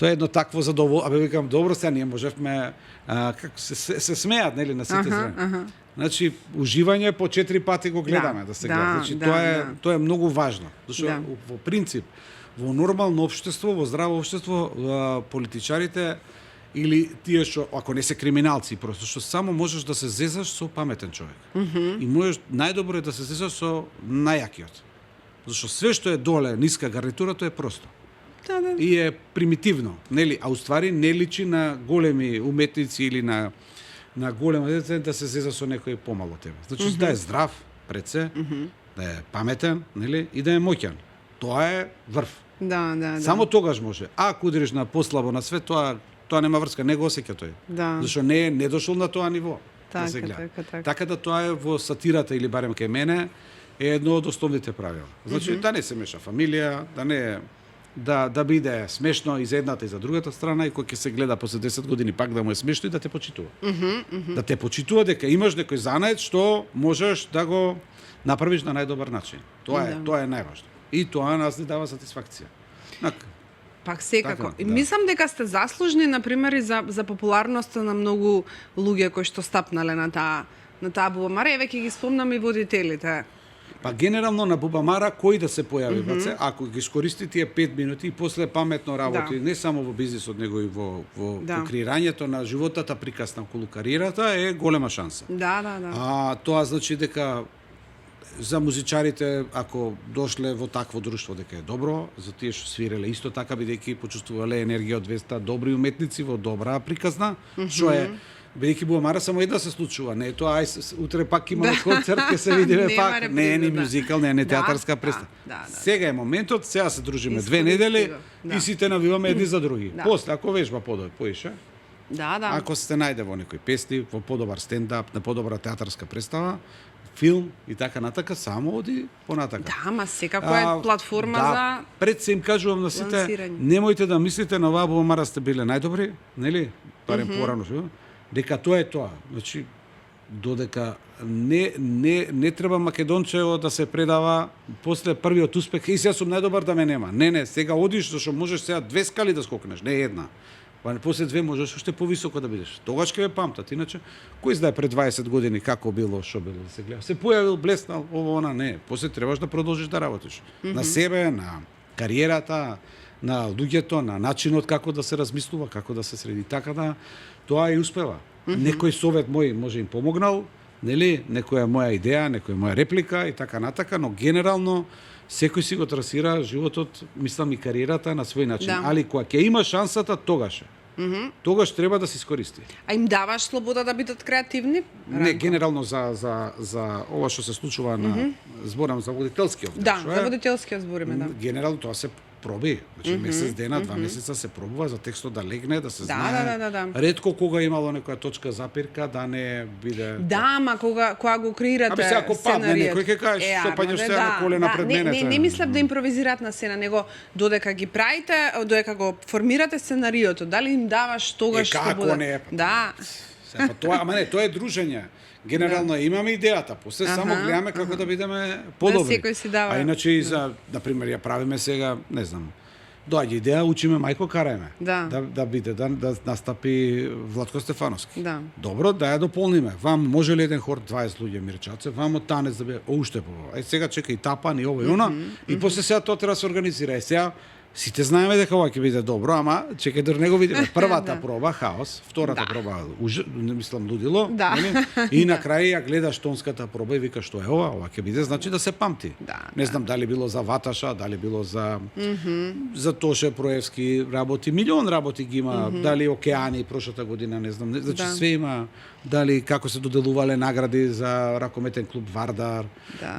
едно такво задоволство. Абе викам, добро се, ние можевме како се смеат, нели, на сите страни. Значи, уживање по 4 пати го гледаме да се гледа. Значи, тоа е многу важно. Зашто во принцип, во нормално општество, во здраво општество, политичарите или тие што, ако не се криминалци, просто што само можеш да се зезаш со паметен човек. И можеш, најдобро е да се зезаш со најакиот. Зашто све што е доле, ниска гарнитура, тоа е просто. И е примитивно, нели, а уствари не личи на големи уметници или на големо дете да се зеза со некој помало тебе. Значи да е здрав пред се, да е паметен, нели, и да е моќан. Тоа е врв. Само тогаш може. Ако удриш на послабо на свет, тоа нема врска, не го осеќа тој. Зашто не дошол на тоа ниво да се гледа. Така да тоа е во сатирата или барем кај мене е едно од основните правила. Значи да не се меша фамилија, да не да биде смешно и за едната и за другата страна, и кој ќе се гледа после 10 години пак да му е смешно и да те почитува. Да те почитува дека имаш некој занает што можеш да го направиш на најдобар начин. Тоа е најважно. И тоа нас ни дава сатисфакција. Пак секако. Мислам дека сте заслужни, например, и за популарноста на многу луѓе кои што стапнале на таа Бубамара, еве ќе ги спомнам и водителите. Па генерално на Бубамара кој да се појави, баце, ако ги искористи тие 5 минути и после паметно работи, не само во бизнисот, него и во креирањето на животата приказ на околу кариерата, е голема шанса. А тоа значи дека за музичарите, ако дошле во такво друштво, дека е добро, за тие што свиреле исто така, бидејќи почувствувале енергија од 200 добри уметници во добра приказна, што е бидејќи Бубамара само една се случува, не е тоа утре пак имаме концерт, ќе се видиме пак, не е ни мюзикал, не е театарска представа. Сега е моментот, сега се дружиме 2 недели и сите навиваме едни за други. После, ако вежба поише, ако се најде во некој песни, во подобар стендап, на подобра театарска представа, филм и така натака, само оди понатака. Ма секако е платформа за пред се им кажувам на сите, немојте да мислите на оваа Бубамара сте биле најдобри, нели? Барем порано, дека тоа е тоа. Значи, додека не треба македончево да се предава после првиот успех, и сега сум најдобар да ме нема. Не, сега одиш, зашто можеш сега 2 скали да скокнеш, не една. Па после 2 можеш уште повисоко да бидеш. Тогаш ќе ве памтат, иначе кој знае пред 20 години како било, што било да се гледа. Се појавил, блеснал, она, не. После требаш да продолжиш да работиш. На себе, на кариерата, на луѓето, на начинот како да се размислува, како да се среди. Така да тоа и успева. Некој совет мој може им помогнал, нели, некоја моја идеја, некоја моја реплика и така натака, но генерално секој си го трасира животот, мислам и кариерата на свој начин. Али кога ќе има шансата, тогаш е. тогаш треба да се искористи. А им даваш слобода да бидат креативни? Не, генерално за ова што се случува на зборам за водителскиот. Да, за водителскиот збориме, да. Генерално тоа се проби. Значи месец дена, 2 месеца се пробува за текстот да легне, да се знае. Да. Ретко кога имало некоја точка запирка да не биде. Да, ама кога го креирате се ако падне некој ќе кажеш што паѓаш сега на колена пред мене. Не мислам да импровизираат на сцена, него додека ги правите, додека го формирате сценариото, дали им даваш тогаш што буде. Како не? Да. Па тоа, ама не, тоа е дружење. Генерално имаме идејата, после само гледаме како да бидеме подобри. Да, секој си дава. А иначе и за, например, ја правиме сега, не знам, доаѓа идеја, учиме мајко караеме. Да биде, да настапи Владко Стефановски. Да. Добро, да ја дополниме. Вам може ли еден хор 20 луѓе мирчаце, вам од танец да биде уште побава. Сега чекај тапан и ова и она, и после сега тоа треба да се организира. Сега сите знаеме дека ова ќе биде добро, ама чекај да него видиме. Првата проба хаос, втората проба не мислам лудило, и на крај ја гледаш тонската проба и викаш што е ова ќе биде, значи да се памти. Не знам дали било за Ваташа, дали било за Тоше Проевски работи, милион работи ги има, дали Океани прошлата година, не знам, значи све има, дали како се доделувале награди за ракометен клуб Вардар.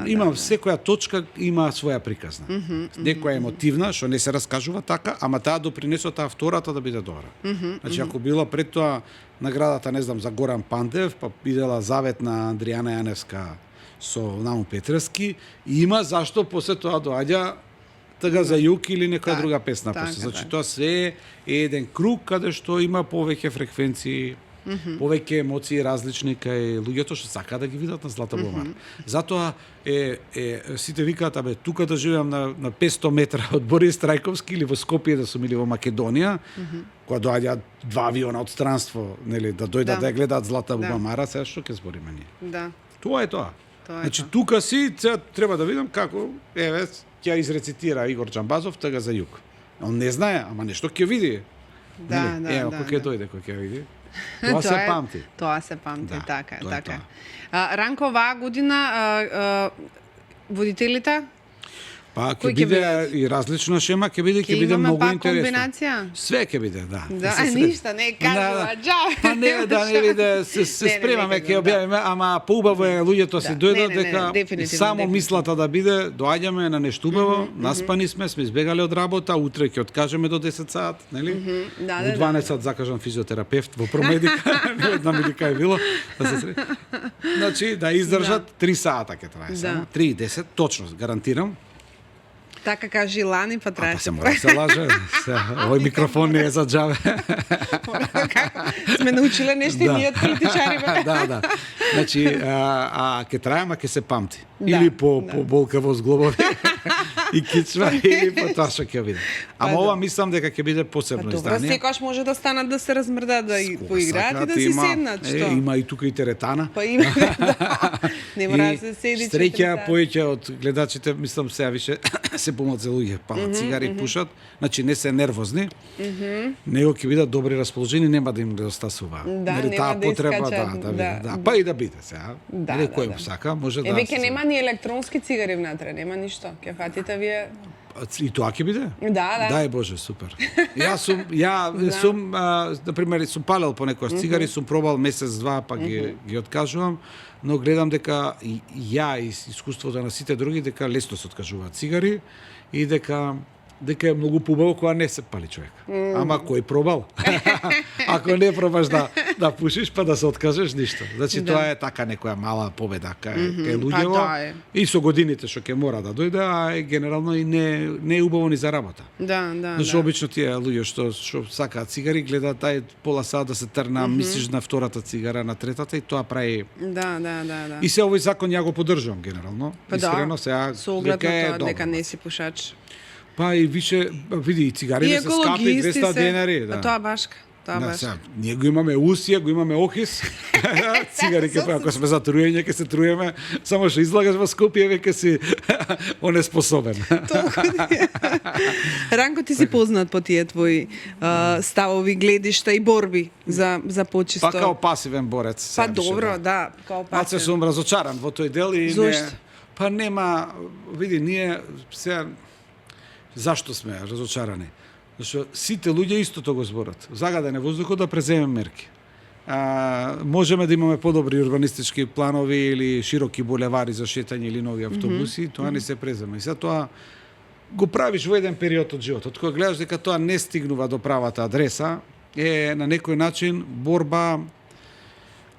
Има секоја точка има своја приказна. Некоја емотивна што не се раскажува така, ама таа допринесува таа втората да биде добра. Значи ако била пред тоа наградата, не знам, за Горан Пандев, па бидела Завет на Андријана Јаневска со Наум Петрески, има зашто после тоа доаѓа Тага за јук или некоја друга песна после. Значи тоа се е еден круг каде што има повеќе фреквенции, повеќе емоции различни кај луѓето што сакаат да ги видат на Злата Бумар. Затоа сите викаат, абе, тука да живеам на 500 метра од Борис Трајковски или во Скопје да сум или во Македонија, кога доаѓаат 2 авиона од странство, нели, да дојдат да ја гледаат Злата Бумара, сега што ќе збориме ние? Да. Тоа е тоа. Значи тука си треба да видам како ќе изрецитира Игор Џамбазов Тага за јук. Он не знае, ама нешто ќе види. Да. Кој ќе дојде, кој ќе види. Тоа се памти. Тоа се памти, така е. Ранко, оваа година водителите? Па ќе биде и различна шема, ќе биде многу интересно. Комбинација? Све ќе биде, да. Да, ништа не кажува, џабе. Па не биде, се спремаме, ќе објавиме, ама поубаво е луѓето се дојдат дека само мислата да биде, доаѓаме на нешто убаво, наспани сме избегали од работа, утре ќе откажеме до 10 сат, нели? Во 12 сат закажам физиотерапевт во Промедика, не една медика е било. Значи да издржат 3 сата ќе трае само, 3 и 10, точно, гарантирам. Така кажи Лани, па трае. Па се мора се лаже. Овој микрофон не е за џабе. Сме научиле нешто и ние политичари. Да. Значи, ќе трае, ама ќе се памти. Или по болка во зглобови и кичва, или по тоа што ќе биде. Ама ова мислам дека ќе биде посебно издание. Секогаш може да станат да се размрдаат, да поиграат и да си седнат. Има и тука и теретана. Па има, не мора да се седи. Среќа повеќе од гледачите, мислам сега више се помалце луѓе палат цигари, пушат, значи не се нервозни, него ќе бидат добри расположени, нема да им недостасува. Нели таа потреба да, па и да биде сега. Нели кој сака, може да. Веќе нема ни електронски цигари внатре, нема ништо. Ќе фатите вие. И тоа ќе биде? Да. Дај Боже, супер. Јас сум, например, сум палел по некој цигари, сум пробал месец-два, па ги откажувам, но гледам дека ја и искуството на сите други дека лесно се откажуваат цигари и дека е многу побаво кога не се пали човек. Ама кој пробал? Ако не пробаш да пушиш, па да се откажеш, ништо. Значи тоа е така некоја мала победа кај луѓето. И со годините што ќе мора да дојде, а генерално и не е убаво ни за работа. Да. Значи обично тие луѓе што сакаат цигари гледаат тај пола сат да се трна, мислиш на втората цигара, на третата и тоа прави. Да. И се овој закон ја го поддржувам генерално. Искрено сега дека не си пушач. Па и више, види, цигарите се скапи 200 денари. Да. Тоа башка. Ние го имаме усија, го имаме охис. Цигари ако сме за труење, ќе се труеме, само што излагаш во Скопје, веќе си онеспособен. Ранко, ти си познат по тие твои ставови, гледишта и борби за почисто. Па као пасивен борец. Па добро, да, као пасивен. Малце сум разочаран во тој дел и Зошто? Па нема, види, ние сега зашто сме разочарани? Зашто сите луѓе истото го зборат. Загаден е воздухот, да преземем мерки. Можеме да имаме подобри урбанистички планови или широки булевари за шетање или нови автобуси, тоа не се презема. И сега тоа го правиш во еден период од животот. Кога гледаш дека тоа не стигнува до правата адреса, е на некој начин борба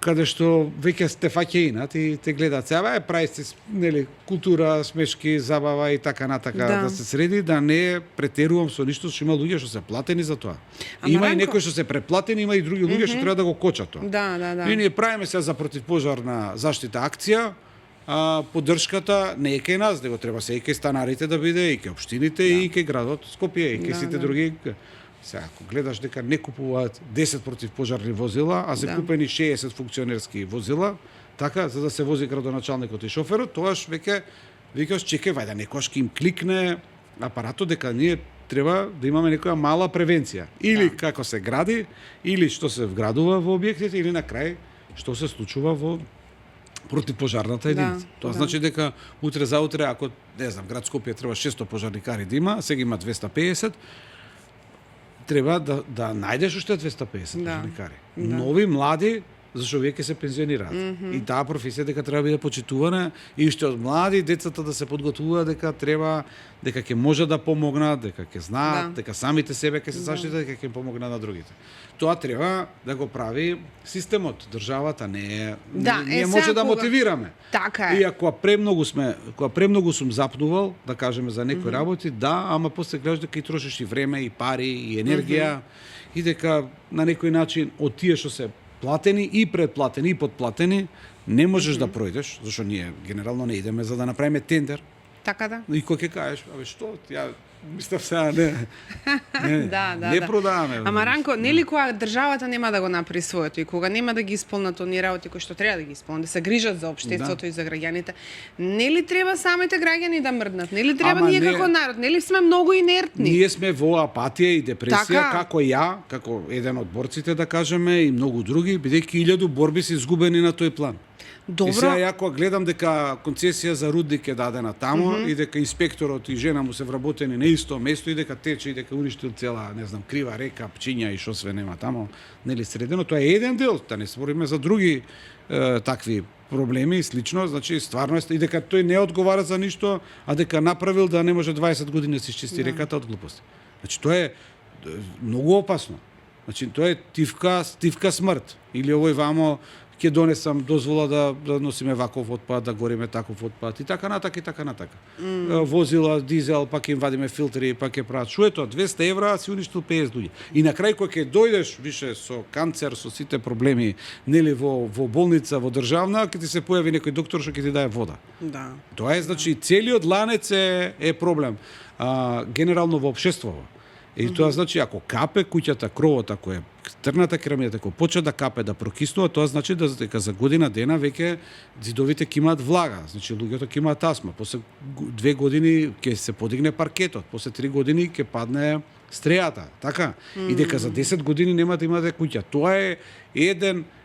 каде што веќе сте фаќа инат и те гледаат сега, прави се нели култура, смешки, забава и така натака да се среди, да не претерувам со ништо, што има луѓе што се платени за тоа. Има и некои што се преплатени, има и други луѓе што треба да го кочат тоа. Да. И ние правиме сега за противпожарна заштита акција, поддршката не е кај нас, него треба се и кај станарите да биде, и кај општините, и кај градот Скопје, и кај сите други. Сега, ако гледаш дека не купуваат 10 противпожарни возила, а се купени 60 функционерски возила, така, за да се вози градоначалникот и шоферот, тоаш веќе викаш, чекај, вајде некојаш ќе им кликне апаратот дека ние треба да имаме некоја мала превенција. Или како се гради, или што се вградува во објектите, или на крај што се случува во противпожарната единица. Тоа значи дека утре за утре, ако, не знам, град Скопје треба 600 пожарникари да има, сега има 250, треба да најдеш уште 250 пожарникари. Нови, млади, зашто веќе се пензионираат. И таа професија дека треба да биде почитувана и уште од млади децата да се подготвуваат дека треба, дека ќе може да помогнат, дека ќе знаат, дека самите себе ќе се заштитат, дека ќе помогнат на другите. Тоа треба да го прави системот, државата не ние може да мотивираме. Така е. И ако премногу сум запнувал, да кажеме за некои работи, ама после гледаш дека и трошиш и време, и пари, и енергија, и дека на некој начин од тие што се платени и предплатени и подплатени, не можеш да пројдеш, зашто ние генерално не идеме за да направиме тендер. Така да. И кој ќе кажеш, што, ја мислам сега не продаваме. Ама Ранко, нели кога државата нема да го направи своето и кога нема да ги исполнат оние работи кои што треба да ги исполнат, да се грижат за општеството и за граѓаните, нели треба самите граѓани да мрднат? Нели треба ние како народ? Нели сме многу инертни? Ние сме во апатија и депресија, како ја, како еден од борците да кажеме и многу други, бидејќи 1000 борби се изгубени на тој план. Добро. И сега ја кога гледам дека концесија за рудник е дадена таму и дека инспекторот и жена му се вработени на исто место и дека тече и дека уништил цела, не знам, крива река, пчиња и што све нема таму, нели средено, тоа е еден дел, да не збориме за други такви проблеми и слично, значи стварно и дека тој не одговара за ништо, а дека направил да не може 20 години да се изчисти реката од глупости. Значи тоа е многу опасно. Значи тоа е тивка смрт или овој вамо ќе донесам дозвола да носиме ваков отпад, да гориме таков отпад и така натака и така натака. Возила дизел, пак им вадиме филтри, пак ќе прават. Шо е тоа? 200 евра си уништил 50 луѓе. И на крај кога ќе дојдеш више со канцер, со сите проблеми, нели во болница, во државна, ќе ти се појави некој доктор што ќе ти даде вода. Да. Тоа е значи целиот ланец е проблем. Генерално во општеството. И тоа значи ако капе куќата, кровот, ако е трната керамијата, ако почне да капе, да прокиснува, тоа значи дека за година дена веќе зидовите ќе имаат влага, значи луѓето ќе имаат астма. После 2 години ќе се подигне паркетот, после 3 години ќе падне стрејата, така? И дека за 10 години нема да имате куќа. Тоа е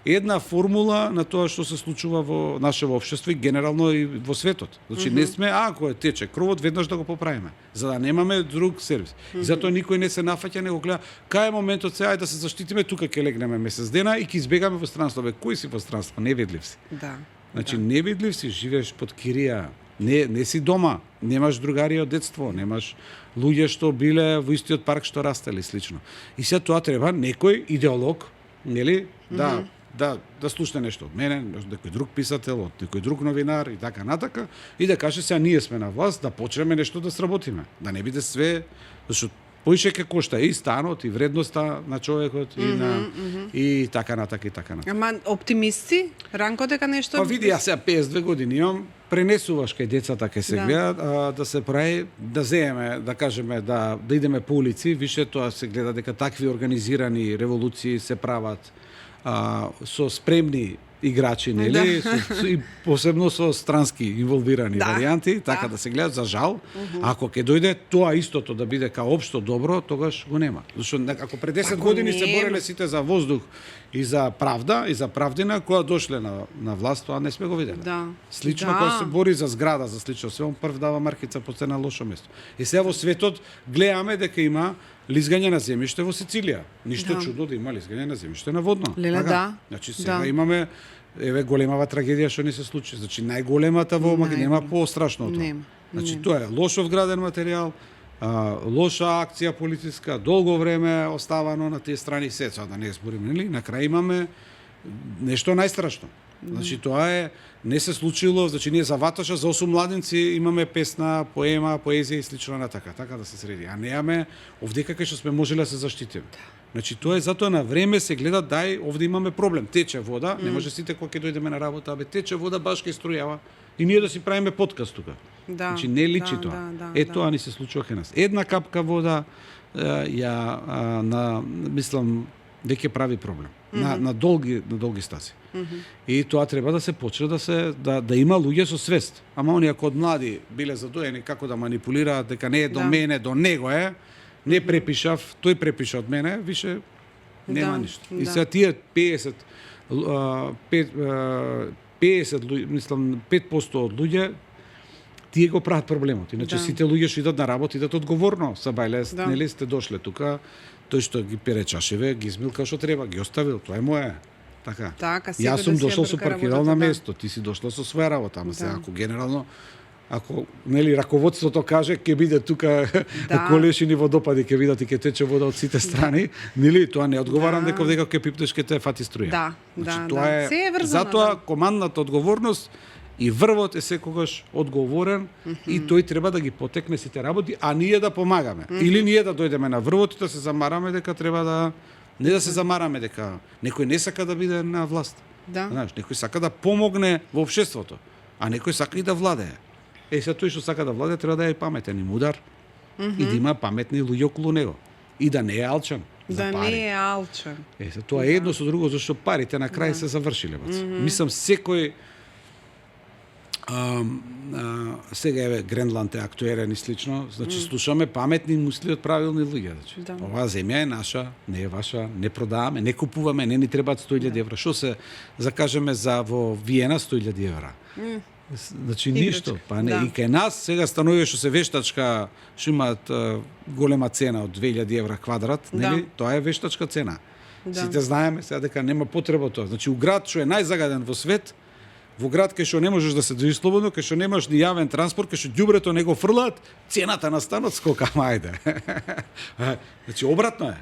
една формула на тоа што се случува во нашето општество и генерално и во светот. Значи не сме, ако е тече кровот, веднаш да го поправиме, за да немаме друг сервис. И затоа никој не се нафаќа, него гледа кај е моментот сега да се заштитиме, тука ќе легнеме месец дена и ќе избегаме во странство. Бе, кој си во странство? Невидлив си. Да. Значи невидлив си, живееш под кирија. Не си дома, немаш другари од детство, немаш луѓе што биле во истиот парк што растели слично. И сега тоа треба некој идеолог, нели, да слушне нешто од мене, од некој друг писател, од некој друг новинар и така натака, и да каже сега ние сме на власт, да почнеме нешто да сработиме. Да не биде све, зашто поише ке кошта и станот, и вредноста на човекот, и така натака, и така натака. Ама оптимисти? Ранко дека нешто... Па види, јас сега 52 години имам, пренесуваш кај децата кај се гледат, да се прави, да земеме, да кажеме, да идеме по улици, више тоа се гледа дека такви организирани револуции се прават со спремни играчи, нели, и посебно со странски инволвирани варијанти, така да се гледат за жал. Ако ќе дојде тоа истото да биде као општо добро, тогаш го нема. Зашто ако пред 10 години се бореле сите за воздух и за правда и за правдина, кога дошле на власт, тоа не сме го виделе. Слично кога се бори за зграда, за слично се, он прв дава маркица по цена лошо место. И сега во светот гледаме дека има лизгање на земјиште во Сицилија. Ништо чудно да има лизгање на земјиште на водно. Значи сега имаме големава трагедија што ни се случи. Значи најголемата во Македонија, нема пострашно од тоа. Значи тоа е лошо вграден материјал, лоша акција политичка, долго време оставано на тие страни се, да не збориме, нели? На крај имаме нешто најстрашно. Значи тоа не се случило, значи ние за Ваташа, за 8 младинци имаме песна, поема, поезија и слично на така да се среди. А неаме овдека кај што сме можеле да се заштитиме. Значи тоа е затоа на време се гледа овде имаме проблем, тече вода, не може сите кога ќе дојдеме на работа, тече вода баш кај струјава и ние да си правиме подкаст тука. Значи не личи тоа. Тоа ни се случува кај нас. Една капка вода мислам веќе прави проблем. На долги стази. И тоа треба да се почне да има луѓе со свест. Ама оние кога од млади биле задоени како да манипулираат дека не е до мене, до него е, не препишав, тој препиша од мене, више нема ништо. И сега тие 50 мислам 5% од луѓе тие го прават проблемот. Иначе сите луѓе што идат на работа идат одговорно. Сабајле, нели сте дошле тука, тој што ги пере чашеве, ги измил како што треба, ги оставил, тоа е моје. Така. Јас сум дошол со паркирал на место, ти си дошла со своја работа, ама сега ако генерално нели раководството каже ќе биде тука колешини водопади ќе видат и ќе тече вода од сите страни, нели тоа не одговарам дека ќе пипнеш ќе те фати струја. Тоа е затоа командната одговорност и врвот е секогаш одговорен и тој треба да ги потекне сите работи, а ние да помагаме. Или ние да дојдеме на врвот и да се замараме дека треба да не да се замараме дека некој не сака да биде на власт. Знаеш, некој сака да помогне во општеството, а некој сака и да владее. Сега тој што сака да владее треба да е паметен и мудар и да има паметни луѓе околу него и да не е алчан. Да не е алчан. Тоа е едно со друго зашто парите на крај се завршиле. Мислам секој сега еве Гренланд е актуелен и слично, значи слушаме паметни мисли од правилни луѓе. Оваа земја е наша, не е ваша, не продаваме, не купуваме, не ни требаат 100.000 евра. Што се закажеме за во Виена 100.000 евра? Значи ништо, па не и кај нас сега станови што се вештачка, што имаат голема цена од 2.000 евра квадрат, нели? Тоа е вештачка цена. Сите знаеме сега дека нема потреба тоа. Значи у град што е најзагаден во свет, во град кај што не можеш да се движиш слободно, кај што немаш ни јавен транспорт, кај што ѓубрето не го фрлаат, цената на станот скока, ајде. Значи обратно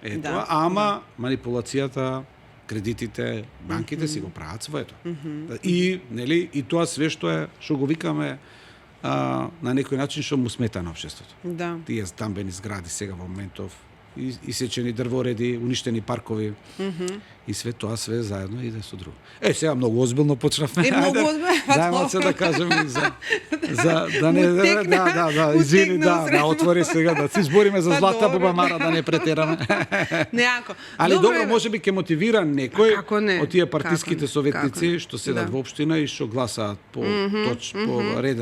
е. Тоа, ама манипулацијата, кредитите, банките си го прават своето. И нели и тоа све што го викаме на некој начин што му смета на општеството. Тие стамбени згради сега во моментов, исечени дрвореди, уништени паркови. И све тоа заедно иде со друго. Сега многу озбилно почнавме. Многу озбилно. Дајмо се да кажеме да не извини, отвори сега да се збориме за Златна Бубамара, да не претераме. Неако. Али добро, можеби ќе мотивира некој од тие партиските советници што седат во општина и што гласаат по ред.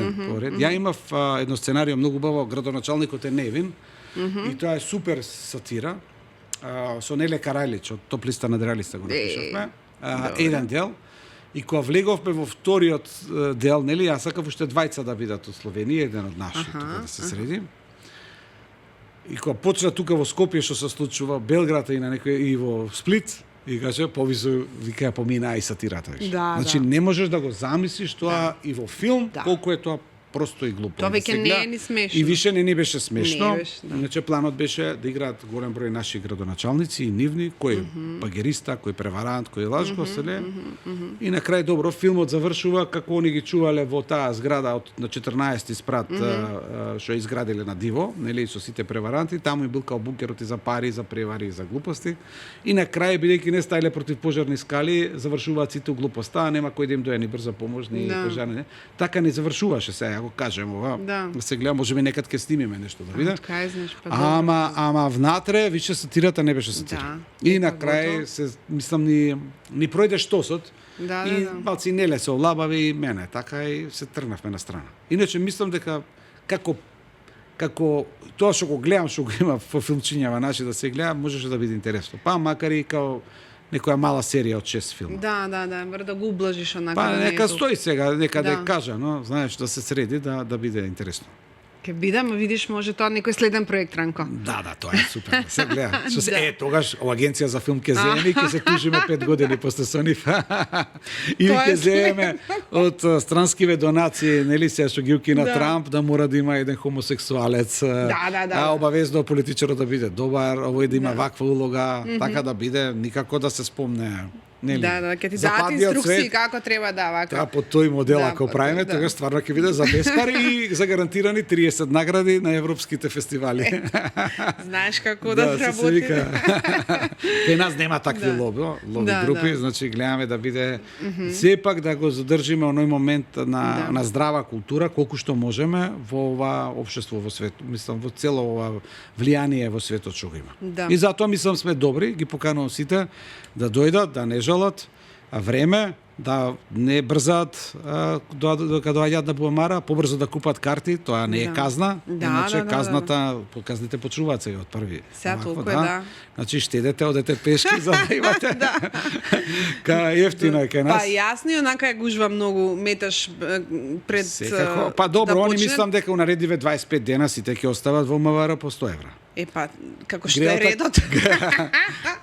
Ја имав едно сценарио многу убаво, градоначалникот е невин. И тоа е супер сатира со Неле Карајлич од Топ листа на Дралиста го напишавме. Еден дел. И кога влеговме во вториот дел, нели, јас сакав уште двајца да видат од Словенија, еден од наши тука да се среди. И кога почна тука во Скопје што се случува, Белград и на некој и во Сплит, и каже повису вика помина и сатирата. Значи не можеш да го замислиш тоа и во филм колку е тоа просто и глупо. Тоа веќе не е ни смешно. И више не ни беше смешно. Иначе планот беше да играат голем број наши градоначалници и нивни, кој багериста, кој преварант, кој лажко, и на крај добро филмот завршува како они ги чувале во таа зграда на 14 спрат што изградиле на диво, нели со сите преваранти, таму и бил као бункерот и за пари, за превари и за глупости. И на крај бидејќи не стајле против пожарни скали, завршуваат сите у глупоста, нема кој да им дојде ни брза помош, ни пожарни. Така не завршуваше сега. го кажем ова. Да. Се гледа, можеби некад ќе снимиме нешто да биде. Кај знаеш, па Ама внатре више сатирата не беше сатира. Да. И на крај се мислам ни пројде штосот. Да, и да. малци неле се олабави и мене, така и се тргнавме на страна. Иначе мислам дека како тоа што го гледам, што го има во филмчињава наши да се гледа, можеше да биде интересно. Па макар и као некоја мала серија од 6 филма. Да, мора да го ублажиш онака. Па да не нека е стои сега, нека да Да. кажа, но знаеш да се среди да биде интересно. Ке биде, ма видиш, може тоа некој следен проект, Ранко. Да, тоа е супер. Да се гледа. Што се Да. тогаш о агенција за филм ќе земеме и ќе се тужиме 5 години после со нив. Или Тоа ќе е земеме од странскиве донации, нели се што ги укина Да. Трамп да мора да има еден хомосексуалец. Да. Обавезно политичарот да биде добар, овој да има ваква улога, така да биде никако да се спомне. Нели? Да, ќе ти дадат Западниот инструкции свет, како треба да вака. По тој модел Да, ако по правиме, тој, да. тогаш стварно ќе биде за беспари и за гарантирани 30 награди на европските фестивали. Знаеш како да се сработи. вика. Кај нас нема такви лоби Да, групи, да. значи гледаме да биде сепак да го задржиме оној момент на здрава култура колку што можеме во ова општество во светот, мислам во цело ова влијание во светот што го има. Да. И затоа мислам сме добри, ги поканувам сите да дојдат, да не жалат, а време да не брзаат докаде доаѓаат на Буамара, побрзо да купат карти, тоа не е Да. казна, Да, иначе да. казната, казните почнуваат сега од први. Сега Овако, толку е, да. Значи штедете, одете пешки за да имате. Ка ефтино е кај нас. Па јасно и онака ја гужва многу, меташ пред Секако, па добро, да они почне. мислам дека унаредиве 25 дена сите ќе остават во МВР по 100 евра. Па, како што е редот.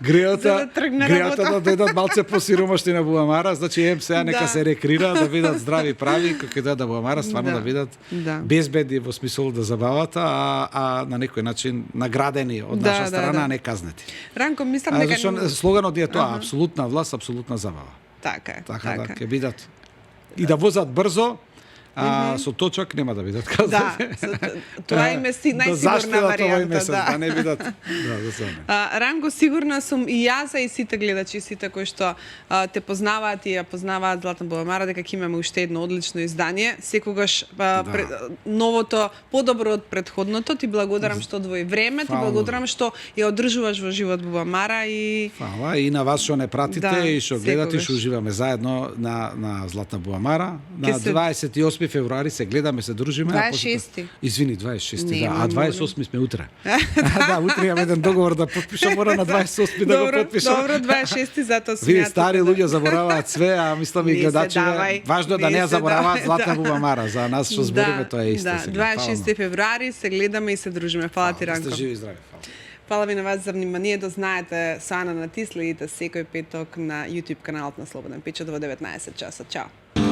Грејата, За да тргне грејата работа. да дојдат малце посиромашни на Буамара, значи сега нека Да. се рекрира, да видат здрави прави, како да Буамара, стварно Да. да видат Да. безбедни во смисол да забават, а на некој начин наградени од Да, наша да, страна, да. а не казнети. Ранко, мислам А дека зашто слоганот е тоа, апсолутна власт, апсолутна забава. Така е. Така да ќе бидат и да возат брзо, а со точак нема да бидат Да, казани. тоа им е најсигурна заштедат овој варијанта, месец, да. да не бидат. Да, за Ранго, сигурна сум и јас и сите гледачи, сите кои што те познаваат и ја познаваат Златна Буамара, дека ќе имаме уште едно одлично издание. Секогаш новото подобро од претходното. Ти благодарам што одвои време, ти Фала. благодарам што ја одржуваш во живот Буамара и Фала и на вас што не пратите Да, и што гледате, секогаш. што уживаме заедно на Златна Буамара. На Ке се- 28 февруари се гледаме, се дружиме. а после 26. Извини, 26, да. Нема, А 28 сме утре. Да, утре имаме еден договор да подпишам, мора на 28 да го подпишам. Добро, 26 затоа сум Види, ја стари тука, да. луѓе забораваат све, а мислам и Не се гледачите, давај, важно да не не ја се забораваат давај, Златна да. Буамара. За нас што збориме, тоа е исто Да, сега. Фала 26 февруари се гледаме и се дружиме. Фала ти, Ранко. Сте живи и здрави. Фала. Фала ви на вас за вниманието. Знаете, со Ана на Ти следите секој петок на YouTube каналот на Слободен печат во 19 часа. Чао.